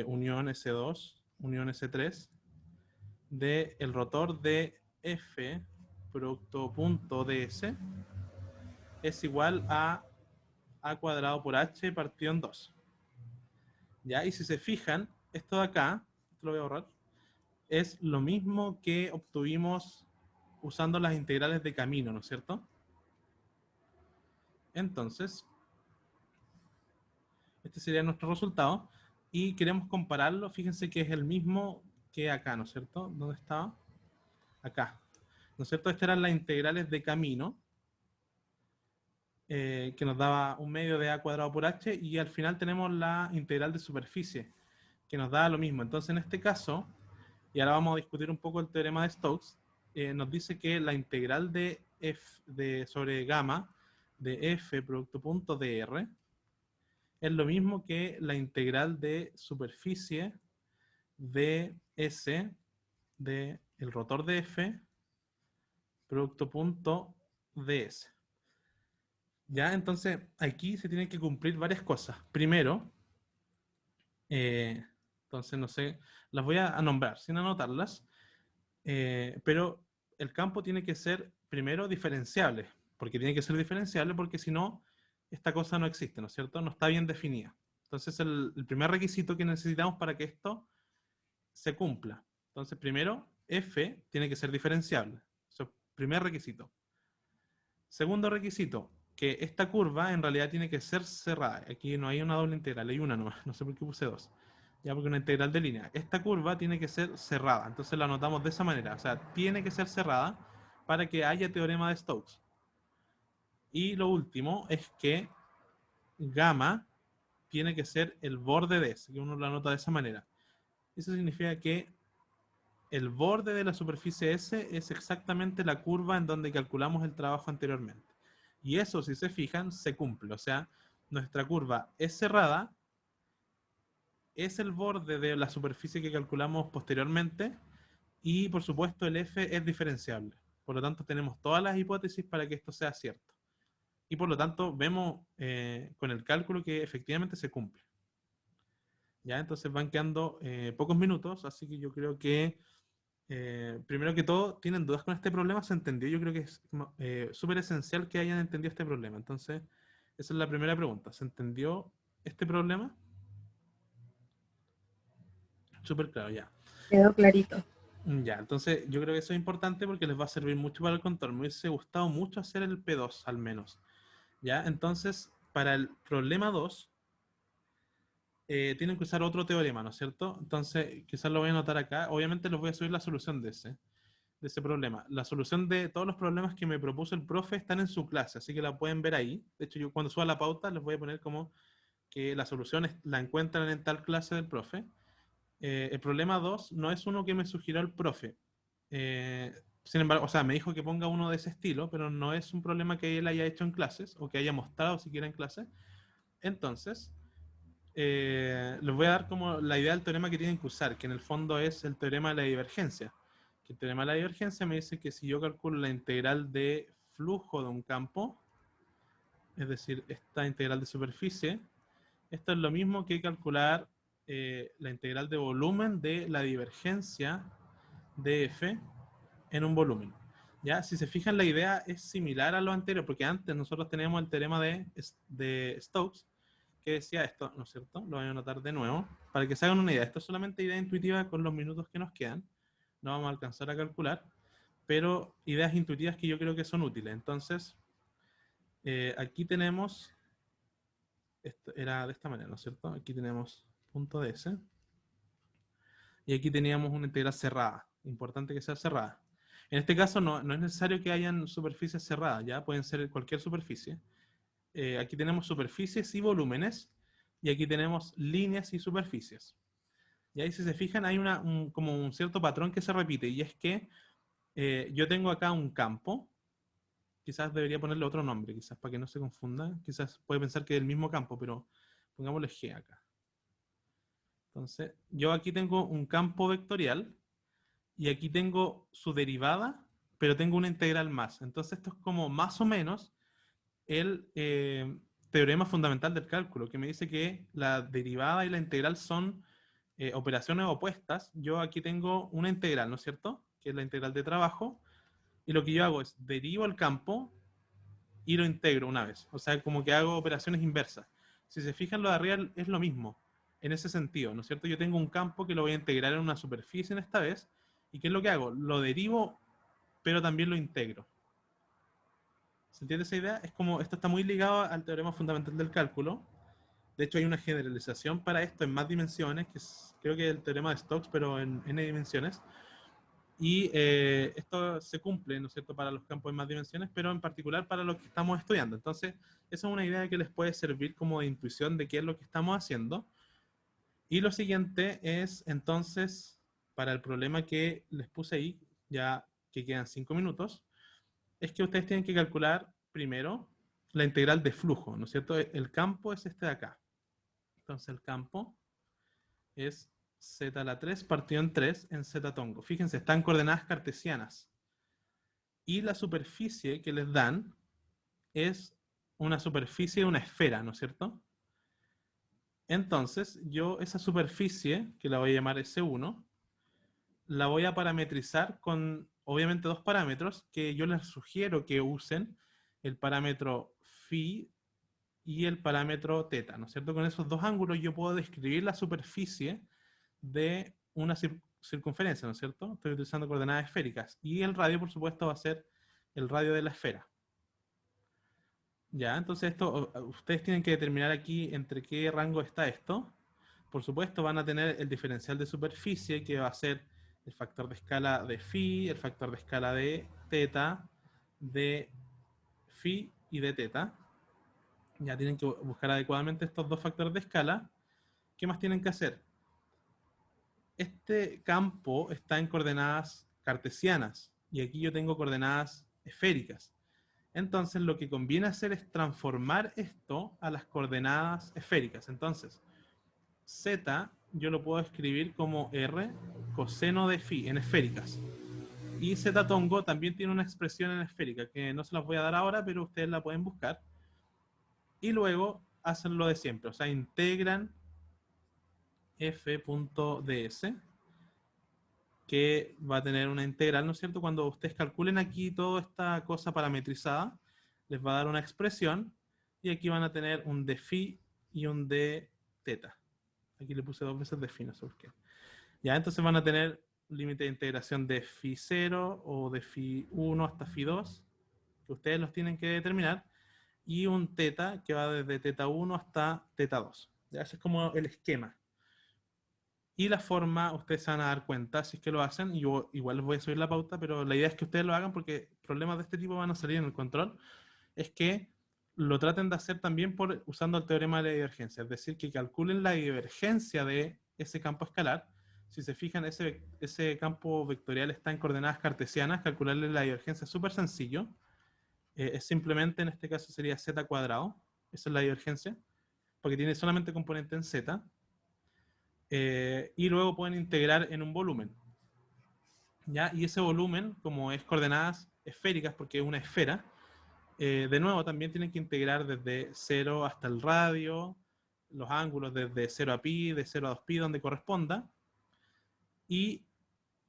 unión S2 unión S3 de el rotor de F producto punto ds es igual a cuadrado por h partido en 2. ¿Ya? Y si se fijan, esto de acá, esto lo voy a borrar, es lo mismo que obtuvimos usando las integrales de camino, ¿no es cierto? Entonces, este sería nuestro resultado. Y queremos compararlo, fíjense que es el mismo que acá, ¿no es cierto? ¿Dónde estaba? Acá. ¿No es cierto? Estas eran las integrales de camino, que nos daba un medio de a cuadrado por h, y al final tenemos la integral de superficie, que nos da lo mismo. Entonces, en este caso, y ahora vamos a discutir un poco el teorema de Stokes, nos dice que la integral de f sobre gamma de f producto punto dr es lo mismo que la integral de superficie de S de el rotor de F producto punto ds. Ya, entonces aquí se tienen que cumplir varias cosas. Primero, entonces no sé, las voy a nombrar sin anotarlas, pero el campo tiene que ser primero diferenciable, porque tiene que ser diferenciable porque si no, esta cosa no existe, ¿no es cierto? No está bien definida. Entonces el primer requisito que necesitamos para que esto se cumpla. Entonces primero, f tiene que ser diferenciable. Eso es primer requisito. Segundo requisito, que esta curva en realidad tiene que ser cerrada. Aquí no hay una doble integral, hay una nomás. No sé por qué puse dos. Ya, porque una integral de línea. Esta curva tiene que ser cerrada. Entonces la anotamos de esa manera. O sea, tiene que ser cerrada para que haya teorema de Stokes. Y lo último es que gamma tiene que ser el borde de S, que uno lo anota de esa manera. Eso significa que el borde de la superficie S es exactamente la curva en donde calculamos el trabajo anteriormente. Y eso, si se fijan, se cumple. O sea, nuestra curva es cerrada, es el borde de la superficie que calculamos posteriormente, y por supuesto el f es diferenciable. Por lo tanto, tenemos todas las hipótesis para que esto sea cierto. Y por lo tanto, vemos con el cálculo que efectivamente se cumple. Ya, entonces van quedando pocos minutos, así que yo creo que primero que todo, ¿tienen dudas con este problema? ¿Se entendió? Yo creo que es súper esencial que hayan entendido este problema. Entonces, esa es la primera pregunta. ¿Se entendió este problema? Súper claro, ya. Quedó clarito. Ya, entonces yo creo que eso es importante porque les va a servir mucho para el control. Me hubiese gustado mucho hacer el P2 al menos. Ya, entonces para el problema 2 tienen que usar otro teorema, ¿no es cierto? Entonces quizás lo voy a anotar acá. Obviamente les voy a subir la solución de ese problema. La solución de todos los problemas que me propuso el profe están en su clase, así que la pueden ver ahí. De hecho, yo cuando suba la pauta les voy a poner como que la solución la encuentran en tal clase del profe. El problema 2 no es uno que me sugirió el profe. Sin embargo, o sea, me dijo que ponga uno de ese estilo, pero no es un problema que él haya hecho en clases o que haya mostrado siquiera en clases. Entonces, les voy a dar como la idea del teorema que tienen que usar, que en el fondo es el teorema de la divergencia. Que el teorema de la divergencia me dice que si yo calculo la integral de flujo de un campo, es decir, esta integral de superficie, esto es lo mismo que calcular la integral de volumen de la divergencia de f en un volumen. ¿Ya? Si se fijan, la idea es similar a lo anterior, porque antes nosotros teníamos el teorema de Stokes, que decía esto, ¿no es cierto? Lo voy a anotar de nuevo, para que se hagan una idea. Esto es solamente idea intuitiva con los minutos que nos quedan. No vamos a alcanzar a calcular, pero ideas intuitivas que yo creo que son útiles. Entonces, aquí tenemos, esto era de esta manera, ¿no es cierto? Aquí tenemos punto DS. Y aquí teníamos una integral cerrada. Importante que sea cerrada. En este caso no es necesario que hayan superficies cerradas, ¿ya? Pueden ser cualquier superficie. Aquí tenemos superficies y volúmenes. Y aquí tenemos líneas y superficies. Y ahí si se fijan hay como un cierto patrón que se repite. Y es que yo tengo acá un campo. Quizás debería ponerle otro nombre, quizás para que no se confunda. Quizás puede pensar que es el mismo campo, pero pongámosle G acá. Entonces, yo aquí tengo un campo vectorial y aquí tengo su derivada, pero tengo una integral más. Entonces, esto es como más o menos el teorema fundamental del cálculo, que me dice que la derivada y la integral son operaciones opuestas. Yo aquí tengo una integral, ¿no es cierto? Que es la integral de trabajo. Y lo que yo hago es derivo el campo y lo integro una vez. O sea, como que hago operaciones inversas. Si se fijan, lo de arriba es lo mismo, en ese sentido, ¿no es cierto? Yo tengo un campo que lo voy a integrar en una superficie en esta vez. ¿Y qué es lo que hago? Lo derivo, pero también lo integro. ¿Se entiende esa idea? Es como, esto está muy ligado al teorema fundamental del cálculo. De hecho, hay una generalización para esto en más dimensiones, que creo que es el teorema de Stokes, pero en n dimensiones. Y esto se cumple, ¿no es cierto?, para los campos en más dimensiones, pero en particular para los que estamos estudiando. Entonces, esa es una idea que les puede servir como de intuición de qué es lo que estamos haciendo. Y lo siguiente es, entonces, para el problema que les puse ahí, ya que quedan 5 minutos, es que ustedes tienen que calcular primero la integral de flujo, ¿no es cierto? El campo es este de acá. Entonces, el campo es z a la 3 partido en 3 en z tongo. Fíjense, están coordenadas cartesianas. Y la superficie que les dan es una superficie de una esfera, ¿no es cierto? Entonces, yo esa superficie, que la voy a llamar S1, la voy a parametrizar con, obviamente, dos parámetros que yo les sugiero que usen, el parámetro phi y el parámetro teta, ¿no es cierto? Con esos dos ángulos yo puedo describir la superficie de una circunferencia, ¿no es cierto? Estoy utilizando coordenadas esféricas. Y el radio, por supuesto, va a ser el radio de la esfera. Ya, entonces esto, ustedes tienen que determinar aquí entre qué rango está esto. Por supuesto, van a tener el diferencial de superficie, que va a ser el factor de escala de phi, el factor de escala de teta, de phi y de teta. Ya tienen que buscar adecuadamente estos dos factores de escala. ¿Qué más tienen que hacer? Este campo está en coordenadas cartesianas y aquí yo tengo coordenadas esféricas. Entonces lo que conviene hacer es transformar esto a las coordenadas esféricas. Entonces, z yo lo puedo escribir como r coseno de phi en esféricas. Y z tongo también tiene una expresión en esférica que no se las voy a dar ahora, pero ustedes la pueden buscar. Y luego hacen lo de siempre, o sea, integran f.ds, que va a tener una integral, ¿no es cierto? Cuando ustedes calculen aquí toda esta cosa parametrizada, les va a dar una expresión, y aquí van a tener un de phi y un de teta. Aquí le puse 2 veces de phi, no sé por qué. Ya, entonces van a tener límite de integración de phi 0 o de phi 1 hasta phi 2, que ustedes los tienen que determinar, y un teta que va desde teta 1 hasta teta 2. Ya, ese es como el esquema. Y la forma, ustedes se van a dar cuenta si es que lo hacen. Yo igual les voy a subir la pauta, pero la idea es que ustedes lo hagan porque problemas de este tipo van a salir en el control. Es que lo traten de hacer también usando el teorema de la divergencia. Es decir, que calculen la divergencia de ese campo escalar. Si se fijan, ese campo vectorial está en coordenadas cartesianas. Calcularle la divergencia es súper sencillo. Es simplemente, en este caso sería z cuadrado. Esa es la divergencia. Porque tiene solamente componente en z. Y luego pueden integrar en un volumen. ¿Ya? Y ese volumen, como es coordenadas esféricas, porque es una esfera, de nuevo también tienen que integrar desde 0 hasta el radio, los ángulos desde 0 a pi, de 0 a 2pi, donde corresponda. Y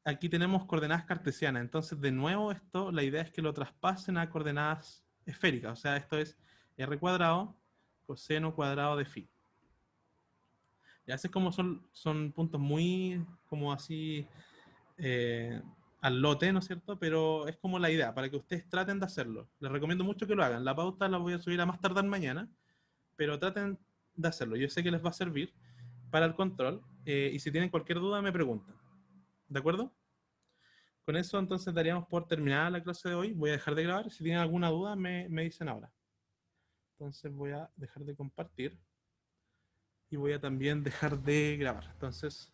aquí tenemos coordenadas cartesianas. Entonces, de nuevo, esto, la idea es que lo traspasen a coordenadas esféricas. O sea, esto es r cuadrado coseno cuadrado de phi. Ya sé como son puntos muy como así al lote, ¿no es cierto? Pero es como la idea, para que ustedes traten de hacerlo. Les recomiendo mucho que lo hagan. La pauta la voy a subir a más tardar mañana, pero traten de hacerlo. Yo sé que les va a servir para el control, y si tienen cualquier duda me preguntan. ¿De acuerdo? Con eso entonces daríamos por terminada la clase de hoy. Voy a dejar de grabar. Si tienen alguna duda me dicen ahora. Entonces voy a dejar de compartir. Y voy a también dejar de grabar. Entonces